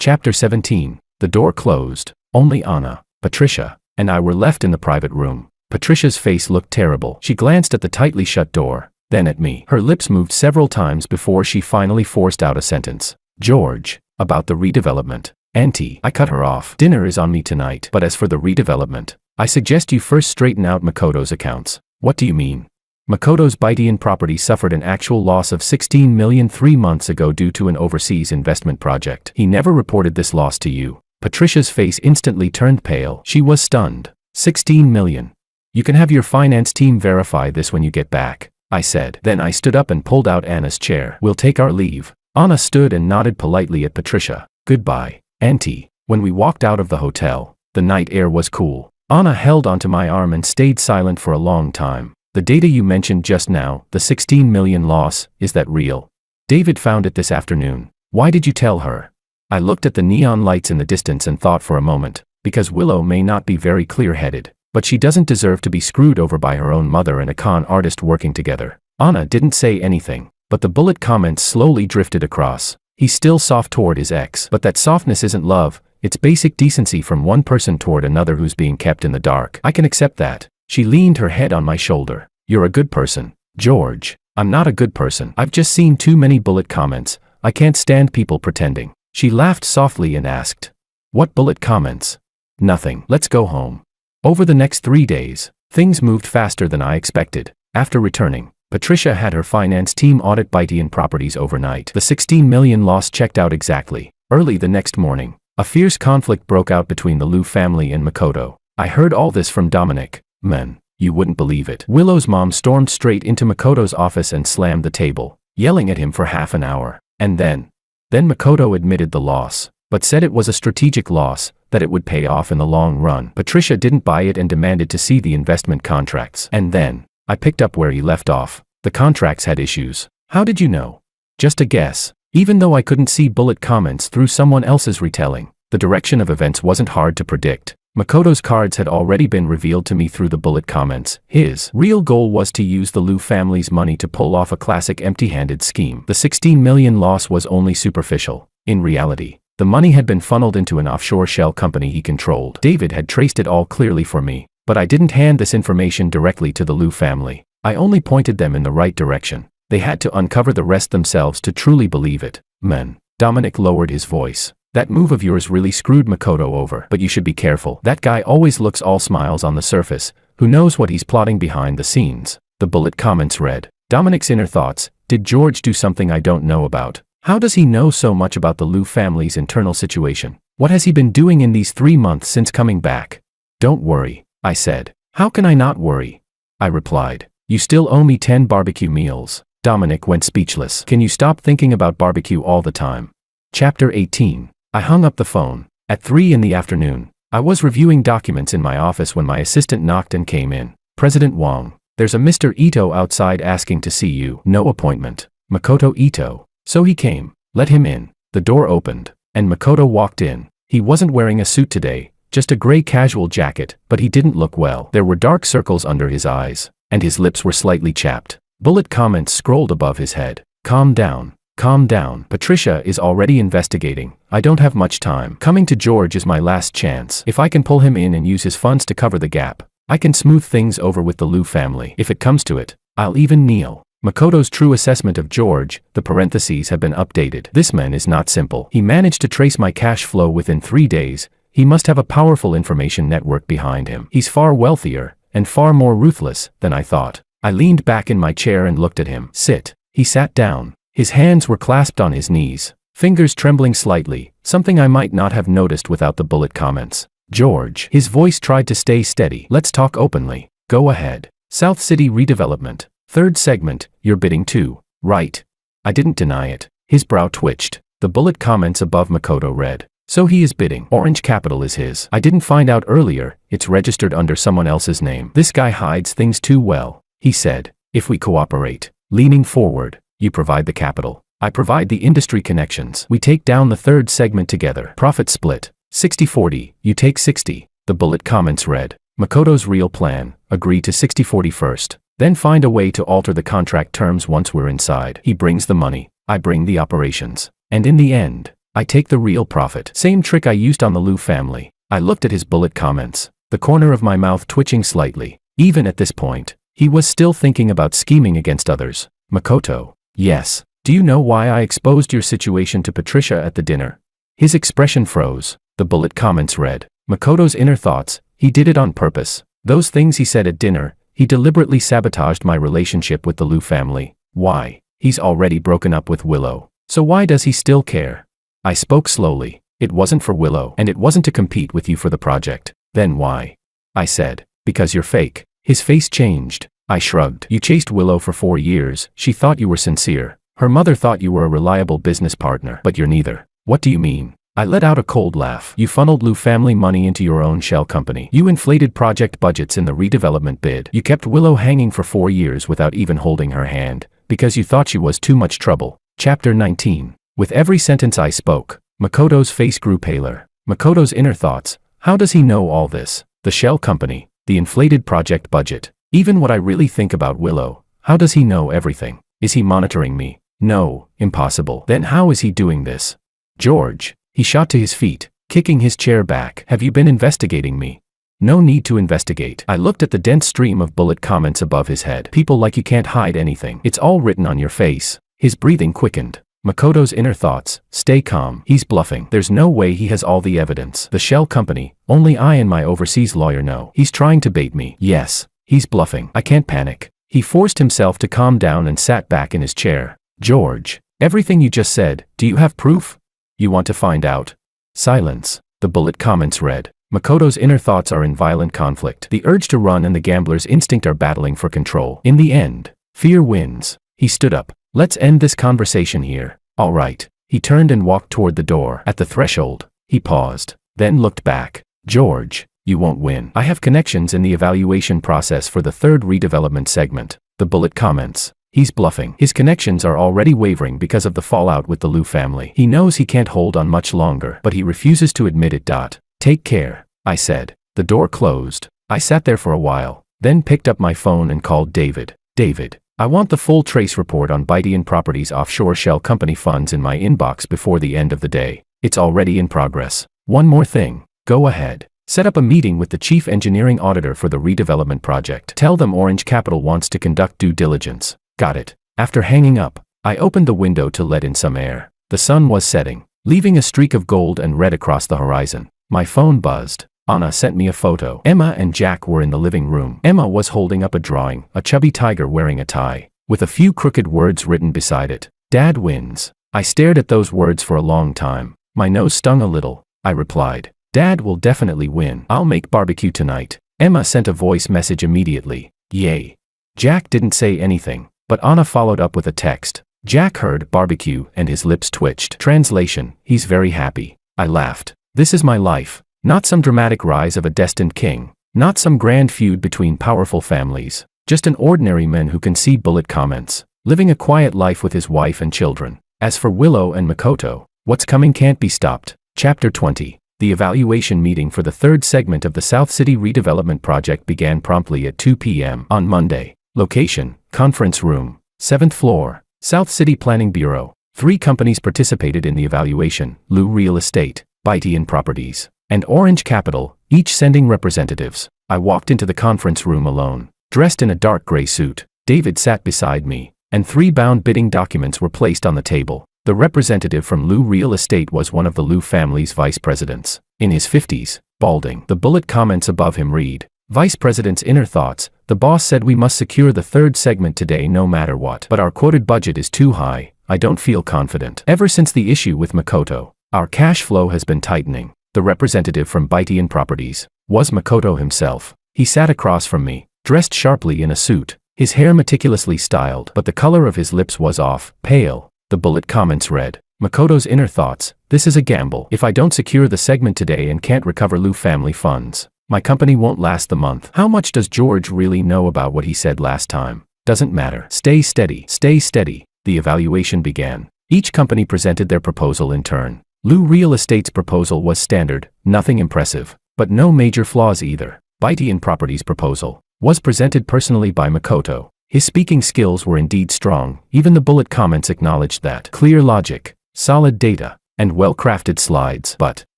Chapter 17. The door closed. Only Anna, Patricia, and I were left in the private room. Patricia's face looked terrible. She glanced at the tightly shut door, then at me. Her lips moved several times before she finally forced out a sentence. George. About the redevelopment. Auntie, I cut her off. Dinner is on me tonight. But as for the redevelopment, I suggest you first straighten out Makoto's accounts. What do you mean? Makoto's Baitian property suffered an actual loss of 16 million 3 months ago due to an overseas investment project. He never reported this loss to you. Patricia's face instantly turned pale. She was stunned. 16 million. You can have your finance team verify this when you get back, I said. Then I stood up and pulled out Anna's chair. We'll take our leave. Anna stood and nodded politely at Patricia. Goodbye, Auntie. When we walked out of the hotel, the night air was cool. Anna held onto my arm and stayed silent for a long time. The data you mentioned just now, the 16 million loss, is that real? David found it this afternoon. Why did you tell her? I looked at the neon lights in the distance and thought for a moment, because Willow may not be very clear-headed, but she doesn't deserve to be screwed over by her own mother and a con artist working together. Anna didn't say anything. But the bullet comments slowly drifted across. He's still soft toward his ex. But that softness isn't love, it's basic decency from one person toward another who's being kept in the dark. I can accept that. She leaned her head on my shoulder. You're a good person. George. I'm not a good person. I've just seen too many bullet comments. I can't stand people pretending. She laughed softly and asked. What bullet comments? Nothing. Let's go home. Over the next 3 days, things moved faster than I expected. After returning, Patricia had her finance team audit Baitian Properties overnight. The 16 million loss checked out exactly. Early the next morning, A fierce conflict broke out between the Liu family and Makoto. I heard all this from Dominic. Man, you wouldn't believe it. Willow's mom stormed straight into Makoto's office and slammed the table, yelling at him for half an hour. And then Makoto admitted the loss, but said it was a strategic loss, that it would pay off in the long run. Patricia didn't buy it and demanded to see the investment contracts. And then I picked up where he left off. The contracts had issues. How did you know? Just a guess. Even though I couldn't see bullet comments through someone else's retelling, the direction of events wasn't hard to predict. Makoto's cards had already been revealed to me through the bullet comments. His real goal was to use the Liu family's money to pull off a classic empty-handed scheme. The 16 million loss was only superficial. In reality, the money had been funneled into an offshore shell company he controlled. David had traced it all clearly for me, but I didn't hand this information directly to the Liu family. I only pointed them in the right direction. They had to uncover the rest themselves to truly believe it. Man, Dominic lowered his voice. That move of yours really screwed Makoto over, but you should be careful. That guy always looks all smiles on the surface. Who knows what he's plotting behind the scenes? The bullet comments read. Dominic's inner thoughts. Did George do something I don't know about? How does he know so much about the Liu family's internal situation? What has he been doing in these 3 months since coming back? Don't worry, I said. How can I not worry? I replied. You still owe me 10 barbecue meals. Dominic went speechless. Can you stop thinking about barbecue all the time? Chapter 18. I hung up the phone. At 3 in the afternoon, I was reviewing documents in my office when my assistant knocked and came in. President Wong, there's a Mr. Ito outside asking to see you. No appointment. Makoto Ito. So he came. Let him in. The door opened, and Makoto walked in. He wasn't wearing a suit today, just a gray casual jacket, but he didn't look well. There were dark circles under his eyes, and his lips were slightly chapped. Bullet comments scrolled above his head. Calm down. Calm down. Patricia is already investigating. I don't have much time. Coming to George is my last chance. If I can pull him in and use his funds to cover the gap, I can smooth things over with the Liu family. If it comes to it, I'll even kneel. Makoto's true assessment of George, the parentheses have been updated. This man is not simple. He managed to trace my cash flow within 3 days. He must have a powerful information network behind him. He's far wealthier, and far more ruthless, than I thought. I leaned back in my chair and looked at him. Sit. He sat down. His hands were clasped on his knees, fingers trembling slightly, something I might not have noticed without the bullet comments. George. His voice tried to stay steady. Let's talk openly. Go ahead. South City redevelopment. 3rd segment, you're bidding too, right? I didn't deny it. His brow twitched. The bullet comments above Makoto read. So he is bidding. Orange Capital is his. I didn't find out earlier, it's registered under someone else's name. This guy hides things too well, he said. If we cooperate. Leaning forward. You provide the capital. I provide the industry connections. We take down the 3rd segment together. Profit split. 60-40. You take 60. The bullet comments read. Makoto's real plan. Agree to 60-40 first. Then find a way to alter the contract terms once we're inside. He brings the money. I bring the operations. And in the end, I take the real profit. Same trick I used on the Liu family. I looked at his bullet comments. The corner of my mouth twitching slightly. Even at this point, he was still thinking about scheming against others. Makoto. Yes. Do you know why I exposed your situation to Patricia at the dinner? His expression froze. The bullet comments read. Makoto's inner thoughts. He did it on purpose. Those things he said at dinner. He deliberately sabotaged my relationship with the Liu family. Why? He's already broken up with Willow. So why does he still care? I spoke slowly. It wasn't for Willow, and it wasn't to compete with you for the project. Then why? I said. Because you're fake. His face changed. I shrugged. You chased Willow for 4 years. She thought you were sincere. Her mother thought you were a reliable business partner. But you're neither. What do you mean? I let out a cold laugh. You funneled Liu family money into your own shell company. You inflated project budgets in the redevelopment bid. You kept Willow hanging for 4 years without even holding her hand, because you thought she was too much trouble. Chapter 19. With every sentence I spoke, Makoto's face grew paler. Makoto's inner thoughts. How does he know all this? The shell company. The inflated project budget. Even what I really think about Willow. How does he know everything? Is he monitoring me? No, impossible. Then how is he doing this? George. He shot to his feet, kicking his chair back. Have you been investigating me? No need to investigate. I looked at the dense stream of bullet comments above his head. People like you can't hide anything. It's all written on your face. His breathing quickened. Makoto's inner thoughts. Stay calm. He's bluffing. There's no way he has all the evidence. The shell company. Only I and my overseas lawyer know. He's trying to bait me. Yes. He's bluffing. I can't panic. He forced himself to calm down and sat back in his chair. George. Everything you just said, do you have proof? You want to find out? Silence. The bullet comments read. Makoto's inner thoughts are in violent conflict. The urge to run and the gambler's instinct are battling for control. In the end, fear wins. He stood up. Let's end this conversation here. All right. He turned and walked toward the door. At the threshold, he paused, then looked back. George, you won't win. I have connections in the evaluation process for the third redevelopment segment. The bullet comments. He's bluffing. His connections are already wavering because of the fallout with the Liu family. He knows he can't hold on much longer, but he refuses to admit it. Take care, I said. The door closed. I sat there for a while, then picked up my phone and called David. David, I want the full trace report on Baitian Properties offshore shell company funds in my inbox before the end of the day. It's already in progress. One more thing. Go ahead. Set up a meeting with the chief engineering auditor for the redevelopment project. Tell them Orange Capital wants to conduct due diligence. Got it. After hanging up, I opened the window to let in some air. The sun was setting, leaving a streak of gold and red across the horizon. My phone buzzed. Anna sent me a photo. Emma and Jack were in the living room. Emma was holding up a drawing, a chubby tiger wearing a tie, with a few crooked words written beside it. Dad wins. I stared at those words for a long time. My nose stung a little. I replied, Dad will definitely win. I'll make barbecue tonight. Emma sent a voice message immediately. Yay. Jack didn't say anything, but Anna followed up with a text. Jack heard barbecue and his lips twitched. Translation, he's very happy. I laughed. This is my life. Not some dramatic rise of a destined king. Not some grand feud between powerful families. Just an ordinary man who can see bullet comments, living a quiet life with his wife and children. As for Willow and Makoto, what's coming can't be stopped. Chapter 20. The evaluation meeting for the third segment of the South City redevelopment project began promptly at 2 p.m. on Monday. Location, conference room, 7th floor, South City Planning Bureau. 3 companies participated in the evaluation: Liu Real Estate, Baitian Properties, and Orange Capital, each sending representatives. I walked into the conference room alone, dressed in a dark gray suit. David sat beside me, and 3 bound bidding documents were placed on the table. The representative from Liu Real Estate was one of the Liu family's vice presidents, in his 50s, balding. The bullet comments above him read, Vice President's inner thoughts. The boss said we must secure the third segment today no matter what. But our quoted budget is too high. I don't feel confident. Ever since the issue with Makoto, our cash flow has been tightening. The representative from Baitian Properties was Makoto himself. He sat across from me, dressed sharply in a suit, his hair meticulously styled, but the color of his lips was off, pale. The bullet comments read, Makoto's inner thoughts. This is a gamble. If I don't secure the segment today and can't recover Liu family funds, my company won't last the month. How much does George really know about what he said last time? Doesn't matter. Stay steady. Stay steady. The evaluation began. Each company presented their proposal in turn. Liu Real Estate's proposal was standard, nothing impressive, but no major flaws either. Baitian Properties' proposal was presented personally by Makoto. His speaking skills were indeed strong. Even the bullet comments acknowledged that. Clear logic, solid data, and well-crafted slides. But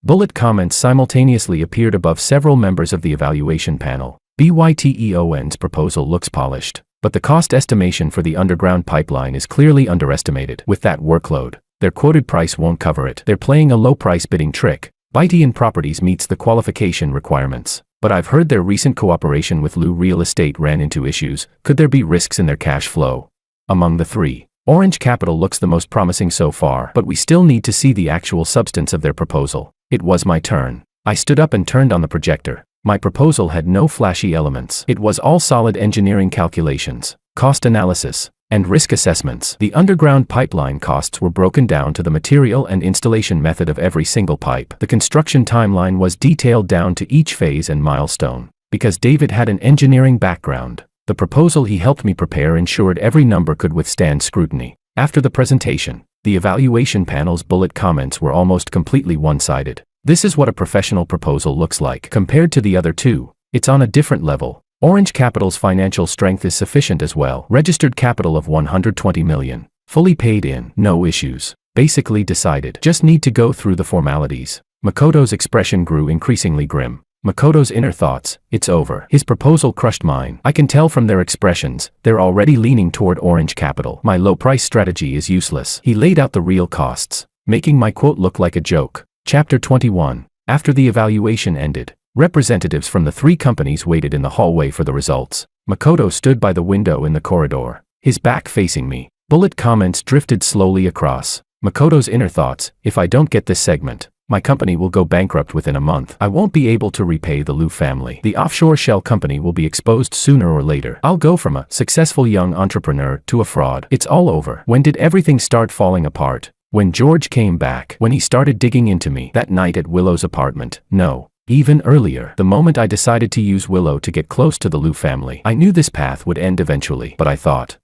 bullet comments simultaneously appeared above several members of the evaluation panel. BYTEON's proposal looks polished, but the cost estimation for the underground pipeline is clearly underestimated. With that workload, their quoted price won't cover it. They're playing a low-price bidding trick. Baitian Properties meets the qualification requirements, but I've heard their recent cooperation with Liu Real Estate ran into issues. Could there be risks in their cash flow? Among the 3, Orange Capital looks the most promising so far, but we still need to see the actual substance of their proposal. It was my turn. I stood up and turned on the projector. My proposal had no flashy elements. It was all solid engineering calculations, cost analysis, and risk assessments. The underground pipeline costs were broken down to the material and installation method of every single pipe. The construction timeline was detailed down to each phase and milestone. Because David had an engineering background, the proposal he helped me prepare ensured every number could withstand scrutiny. After the presentation, the evaluation panel's bullet comments were almost completely one-sided. This is what a professional proposal looks like. Compared to the other 2, it's on a different level. Orange Capital's financial strength is sufficient as well. Registered capital of 120 million. Fully paid in. No issues. Basically decided. Just need to go through the formalities. Makoto's expression grew increasingly grim. Makoto's inner thoughts, it's over. His proposal crushed mine. I can tell from their expressions, they're already leaning toward Orange Capital. My low-price strategy is useless. He laid out the real costs, making my quote look like a joke. Chapter 21. After the evaluation ended, representatives from the 3 companies waited in the hallway for the results. Makoto stood by the window in the corridor, his back facing me. Bullet comments drifted slowly across. Makoto's inner thoughts, if I don't get this segment, My company will go bankrupt within a month. I won't be able to repay the Liu family. The offshore shell company will be exposed sooner or later. I'll go from a successful young entrepreneur to a fraud. It's all over. When did everything start falling apart? When George came back. When he started digging into me. That night at Willow's apartment. No. Even earlier. The moment I decided to use Willow to get close to the Liu family. I knew this path would end eventually. But I thought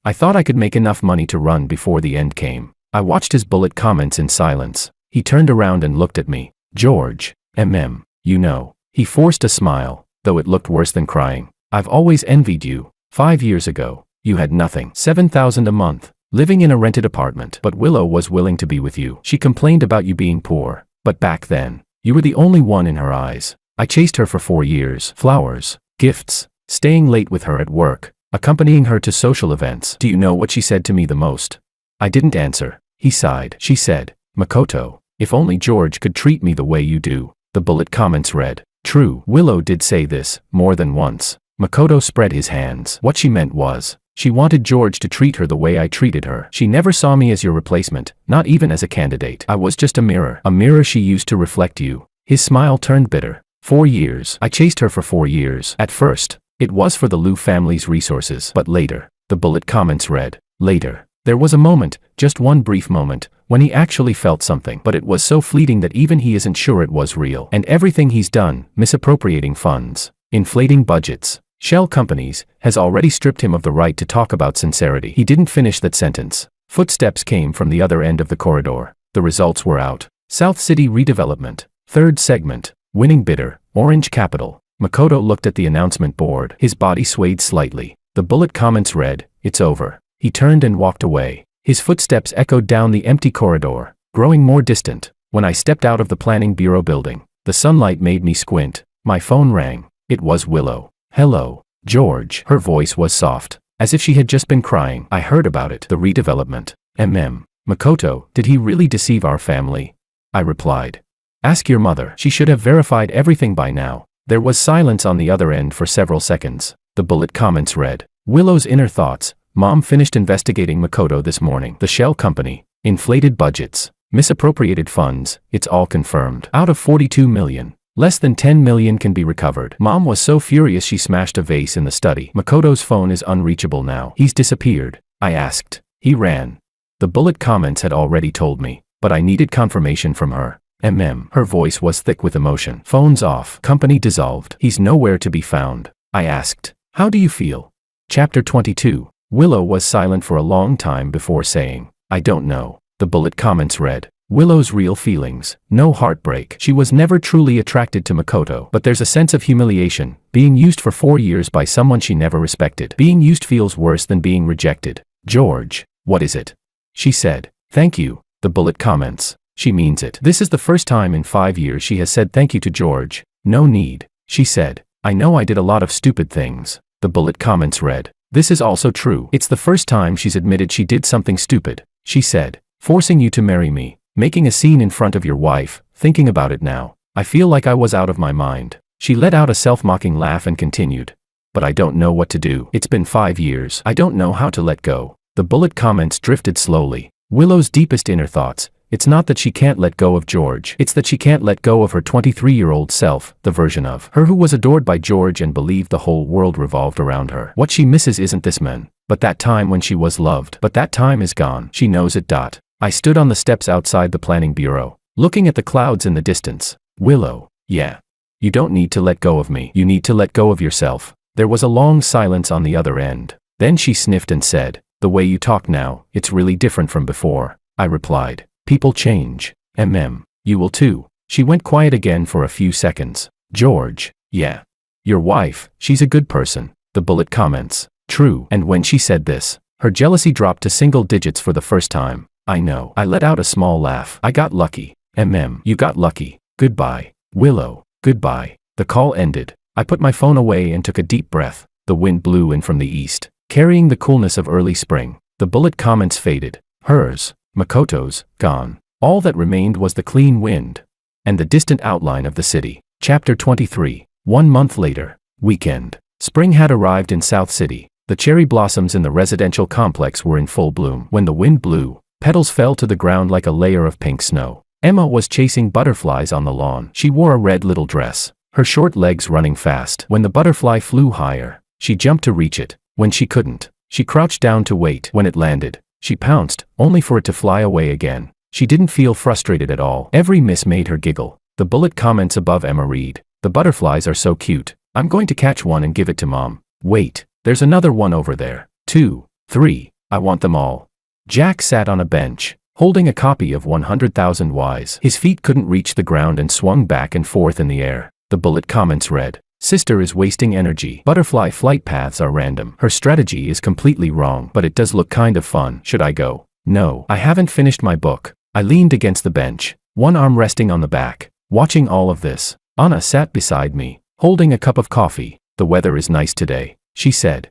I could make enough money to run before the end came. I watched his bullet comments in silence. He turned around and looked at me. George, you know. He forced a smile, though it looked worse than crying. I've always envied you. 5 years ago, you had nothing. $7,000 a month, living in a rented apartment. But Willow was willing to be with you. She complained about you being poor. But back then, you were the only one in her eyes. I chased her for 4 years. Flowers, gifts, staying late with her at work, accompanying her to social events. Do you know what she said to me the most? I didn't answer. He sighed. She said, Makoto, if only George could treat me the way you do. The bullet comments read. True. Willow did say this, more than once. Makoto spread his hands. What she meant was, she wanted George to treat her the way I treated her. She never saw me as your replacement, not even as a candidate. I was just a mirror she used to reflect you. His smile turned bitter. 4 years. I chased her for 4 years. At first, it was for the Liu family's resources. But later, the bullet comments read. Later, there was a moment, just one brief moment, when he actually felt something. But it was so fleeting that even he isn't sure it was real. And everything he's done, misappropriating funds, inflating budgets, shell companies, has already stripped him of the right to talk about sincerity. He didn't finish that sentence. Footsteps came from the other end of the corridor. The results were out. South City redevelopment. Third segment. Winning bidder, Orange Capital. Makoto looked at the announcement board. His body swayed slightly. The bullet comments read, it's over. He turned and walked away. His footsteps echoed down the empty corridor, growing more distant. When I stepped out of the planning bureau building, the sunlight made me squint. My phone rang. It was Willow. Hello, George. Her voice was soft, as if she had just been crying. I heard about it. The redevelopment. Makoto, did he really deceive our family? I replied. Ask your mother. She should have verified everything by now. There was silence on the other end for several seconds. The bullet comments read. Willow's inner thoughts. Mom finished investigating Makoto this morning. The shell company. Inflated budgets. Misappropriated funds. It's all confirmed. Out of 42 million. Less than 10 million can be recovered. Mom was so furious she smashed a vase in the study. Makoto's phone is unreachable now. He's disappeared. I asked. He ran. The bullet comments had already told me, but I needed confirmation from her. Her voice was thick with emotion. Phone's off. Company dissolved. He's nowhere to be found. I asked. How do you feel? Chapter 22. Willow was silent for a long time before saying, I don't know. The bullet comments read. Willow's real feelings. No heartbreak. She was never truly attracted to Makoto. But there's a sense of humiliation, being used for 4 years by someone she never respected. Being used feels worse than being rejected. George, what is it? She said. Thank you. The bullet comments. She means it. This is the first time in 5 years she has said thank you to George. No need. She said. I know I did a lot of stupid things. The bullet comments read. This is also true. It's the first time she's admitted she did something stupid. She said. Forcing you to marry me. Making a scene in front of your wife. Thinking about it now. I feel like I was out of my mind. She let out a self-mocking laugh and continued. But I don't know what to do. It's been 5 years. I don't know how to let go. The bullet comments drifted slowly. Willow's deepest inner thoughts. It's not that she can't let go of George. It's that she can't let go of her 23-year-old self, the version of her who was adored by George and believed the whole world revolved around her. What she misses isn't this man, but that time when she was loved. But that time is gone. She knows it. I stood on the steps outside the planning bureau, looking at the clouds in the distance. Willow, yeah. You don't need to let go of me. You need to let go of yourself. There was a long silence on the other end. Then she sniffed and said, the way you talk now, it's really different from before. I replied. People change. You will too. She went quiet again for a few seconds. George, yeah. Your wife, she's a good person. The bullet comments. True. And when she said this, her jealousy dropped to single digits for the first time. I know. I let out a small laugh. I got lucky. You got lucky. Goodbye. Willow, goodbye. The call ended. I put my phone away and took a deep breath. The wind blew in from the east, carrying the coolness of early spring. The bullet comments faded. Hers, Makoto's, gone. All that remained was the clean wind and the distant outline of the city. Chapter 23. 1 month later. Weekend. Spring had arrived in South City. The cherry blossoms in the residential complex were in full bloom. When the wind blew, petals fell to the ground like a layer of pink snow. Emma was chasing butterflies on the lawn. She wore a red little dress, her short legs running fast. When the butterfly flew higher, she jumped to reach it. When she couldn't, she crouched down to wait. When it landed, she pounced, only for it to fly away again. She didn't feel frustrated at all. Every miss made her giggle. The bullet comments above Emma read, "The butterflies are so cute. I'm going to catch one and give it to Mom. Wait, there's another one over there. 2, 3, I want them all." Jack sat on a bench, holding a copy of 100,000 Whys. His feet couldn't reach the ground and swung back and forth in the air. The bullet comments read, "Sister is wasting energy. Butterfly flight paths are random. Her strategy is completely wrong, but it does look kind of fun. Should I go? No, I haven't finished my book." I leaned against the bench, one arm resting on the back, watching all of this. Anna sat beside me, holding a cup of coffee. "The weather is nice today," she said.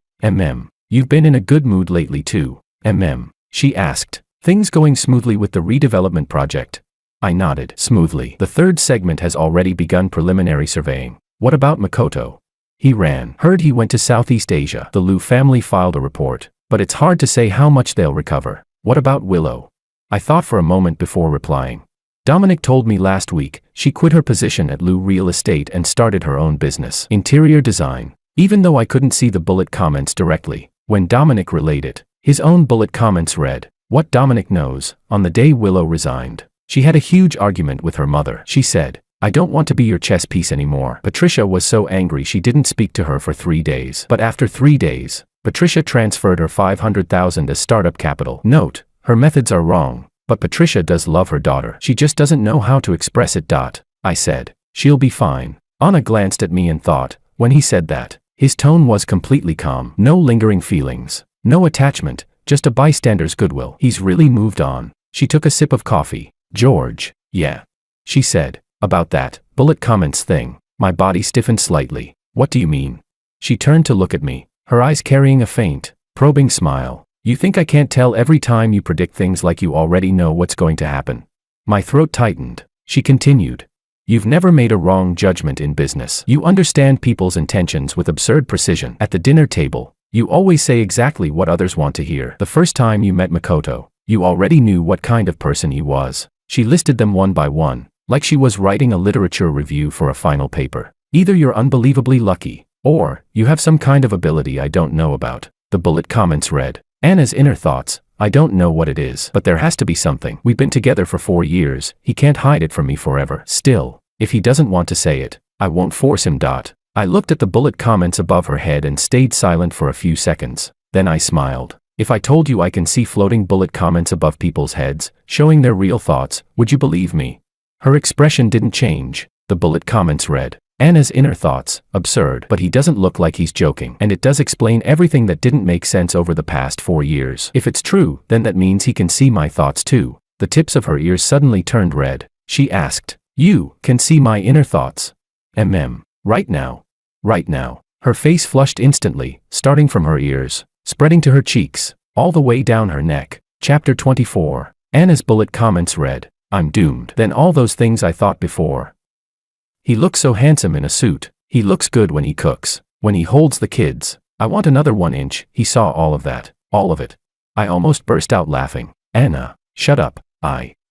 You've been in a good mood lately too." She asked. "Things going smoothly with the redevelopment project?" I nodded. "Smoothly. The third segment has already begun preliminary surveying." "What about Makoto?" "He ran. Heard he went to Southeast Asia." The Liu family filed a report, but it's hard to say how much they'll recover. "What about Willow?" I thought for a moment before replying. Dominic told me last week she quit her position at Liu Real Estate and started her own business, interior design. Even though I couldn't see the bullet comments directly, when Dominic relayed it, his own bullet comments read, "What Dominic knows, on the day Willow resigned, she had a huge argument with her mother. She said, 'I don't want to be your chess piece anymore.' Patricia was so angry she didn't speak to her for 3 days. But after 3 days, Patricia transferred her 500,000 as startup capital. Note, her methods are wrong, but Patricia does love her daughter. She just doesn't know how to express it." I said, "She'll be fine." Anna glanced at me and thought, when he said that, his tone was completely calm. No lingering feelings, no attachment, just a bystander's goodwill. He's really moved on. She took a sip of coffee. "George, yeah," she said, "about that bullet comments thing." My body stiffened slightly. "What do you mean?" She turned to look at me, her eyes carrying a faint, probing smile. "You think I can't tell every time you predict things like you already know what's going to happen?" My throat tightened. She continued, "You've never made a wrong judgment in business. You understand people's intentions with absurd precision. At the dinner table, you always say exactly what others want to hear. The first time you met Makoto, you already knew what kind of person he was." She listed them one by one, like she was writing a literature review for a final paper. "Either you're unbelievably lucky, or you have some kind of ability I don't know about." The bullet comments read, "Anna's inner thoughts, I don't know what it is, but there has to be something. We've been together for 4 years, he can't hide it from me forever. Still, if he doesn't want to say it, I won't force him." I looked at the bullet comments above her head and stayed silent for a few seconds. Then I smiled. "If I told you I can see floating bullet comments above people's heads, showing their real thoughts, would you believe me?" Her expression didn't change. The bullet comments read, "Anna's inner thoughts, absurd, but he doesn't look like he's joking. And it does explain everything that didn't make sense over the past 4 years. If it's true, then that means he can see my thoughts too." The tips of her ears suddenly turned red. She asked, "You can see my inner thoughts?" Right now. Right now." Her face flushed instantly, starting from her ears, spreading to her cheeks, all the way down her neck. Chapter 24. Anna's bullet comments read, "I'm doomed." Then all those things I thought before. He looks so handsome in a suit. He looks good when he cooks, when he holds the kids. I want another 1 inch. He saw all of that, all of it. I almost burst out laughing. "Anna, shut up."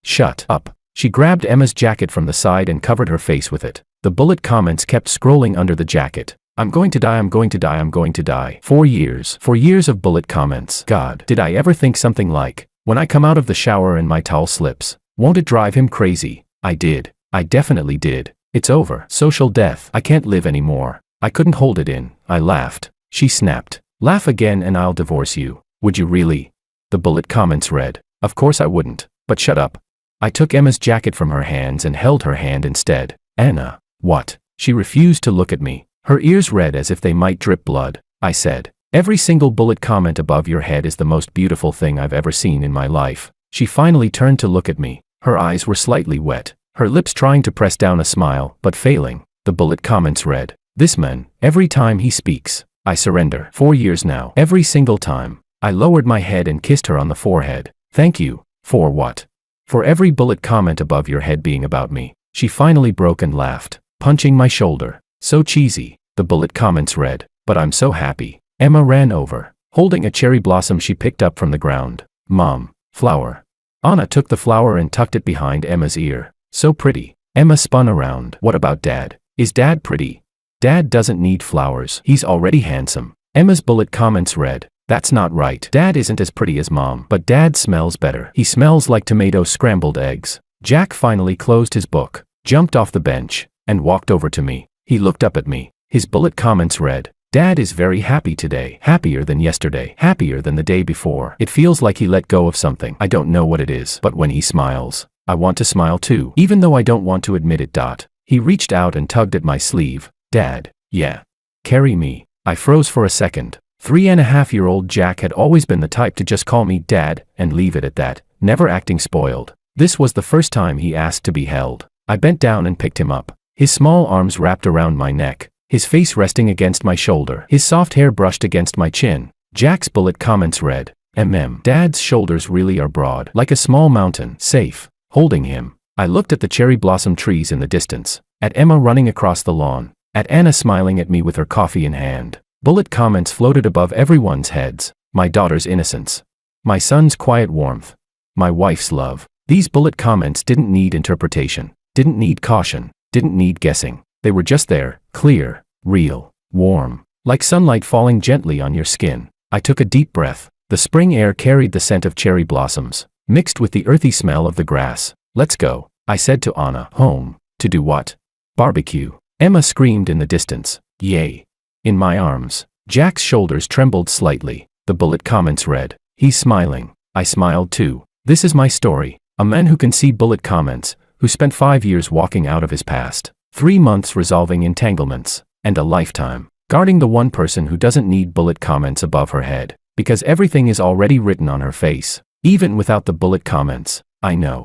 Shut up. She grabbed Emma's jacket from the side and covered her face with it. The bullet comments kept scrolling under the jacket. "I'm going to die, I'm going to die, I'm going to die." 4 years. 4 years of bullet comments. God, did I ever think something like, "When I come out of the shower and my towel slips, won't it drive him crazy?" I did. I definitely did. "It's over. Social death. I can't live anymore." I couldn't hold it in. I laughed. She snapped, "Laugh again and I'll divorce you." "Would you really?" The bullet comments read, "Of course I wouldn't, but shut up." I took Emma's jacket from her hands and held her hand instead. "Anna." "What?" She refused to look at me, her ears red as if they might drip blood. I said, "Every single bullet comment above your head is the most beautiful thing I've ever seen in my life." She finally turned to look at me. Her eyes were slightly wet, her lips trying to press down a smile, but failing. The bullet comments read, "This man, every time he speaks, I surrender." 4 years now. Every single time. I lowered my head and kissed her on the forehead. "Thank you." "For what?" "For every bullet comment above your head being about me." She finally broke and laughed, punching my shoulder. "So cheesy." The bullet comments read, "But I'm so happy." Emma ran over, holding a cherry blossom she picked up from the ground. "Mom, flower." Anna took the flower and tucked it behind Emma's ear. So pretty. Emma spun around. What about Dad? Is Dad pretty? Dad doesn't need flowers. He's already handsome. Emma's bullet comments read, that's not right. Dad isn't as pretty as Mom, but Dad smells better. He smells like tomato scrambled eggs. Jack finally closed his book, jumped off the bench, and walked over to me. He looked up at me. His bullet comments read, Dad is very happy today. Happier than yesterday. Happier than the day before. It feels like he let go of something. I don't know what it is, but when he smiles, I want to smile too, even though I don't want to admit it. He reached out and tugged at my sleeve. Dad, yeah. Carry me. I froze for a second. 3.5-year-old Jack had always been the type to just call me Dad and leave it at that, never acting spoiled. This was the first time he asked to be held. I bent down and picked him up. His small arms wrapped around my neck, his face resting against my shoulder, his soft hair brushed against my chin. Jack's bullet comments read, Dad's shoulders really are broad, like a small mountain. Safe. Holding him, I looked at the cherry blossom trees in the distance, at Emma running across the lawn, at Anna smiling at me with her coffee in hand. Bullet comments floated above everyone's heads. My daughter's innocence. My son's quiet warmth. My wife's love. These bullet comments didn't need interpretation, didn't need caution, didn't need guessing. They were just there, clear, real, warm, like sunlight falling gently on your skin. I took a deep breath. The spring air carried the scent of cherry blossoms, mixed with the earthy smell of the grass. Let's go, I said to Anna. Home. To do what? Barbecue. Emma screamed in the distance. Yay. In my arms. Jack's shoulders trembled slightly. The bullet comments read, he's smiling. I smiled too. This is my story. A man who can see bullet comments, who spent 5 years walking out of his past, 3 months resolving entanglements, and a lifetime guarding the one person who doesn't need bullet comments above her head, because everything is already written on her face. Even without the bullet comments, I know.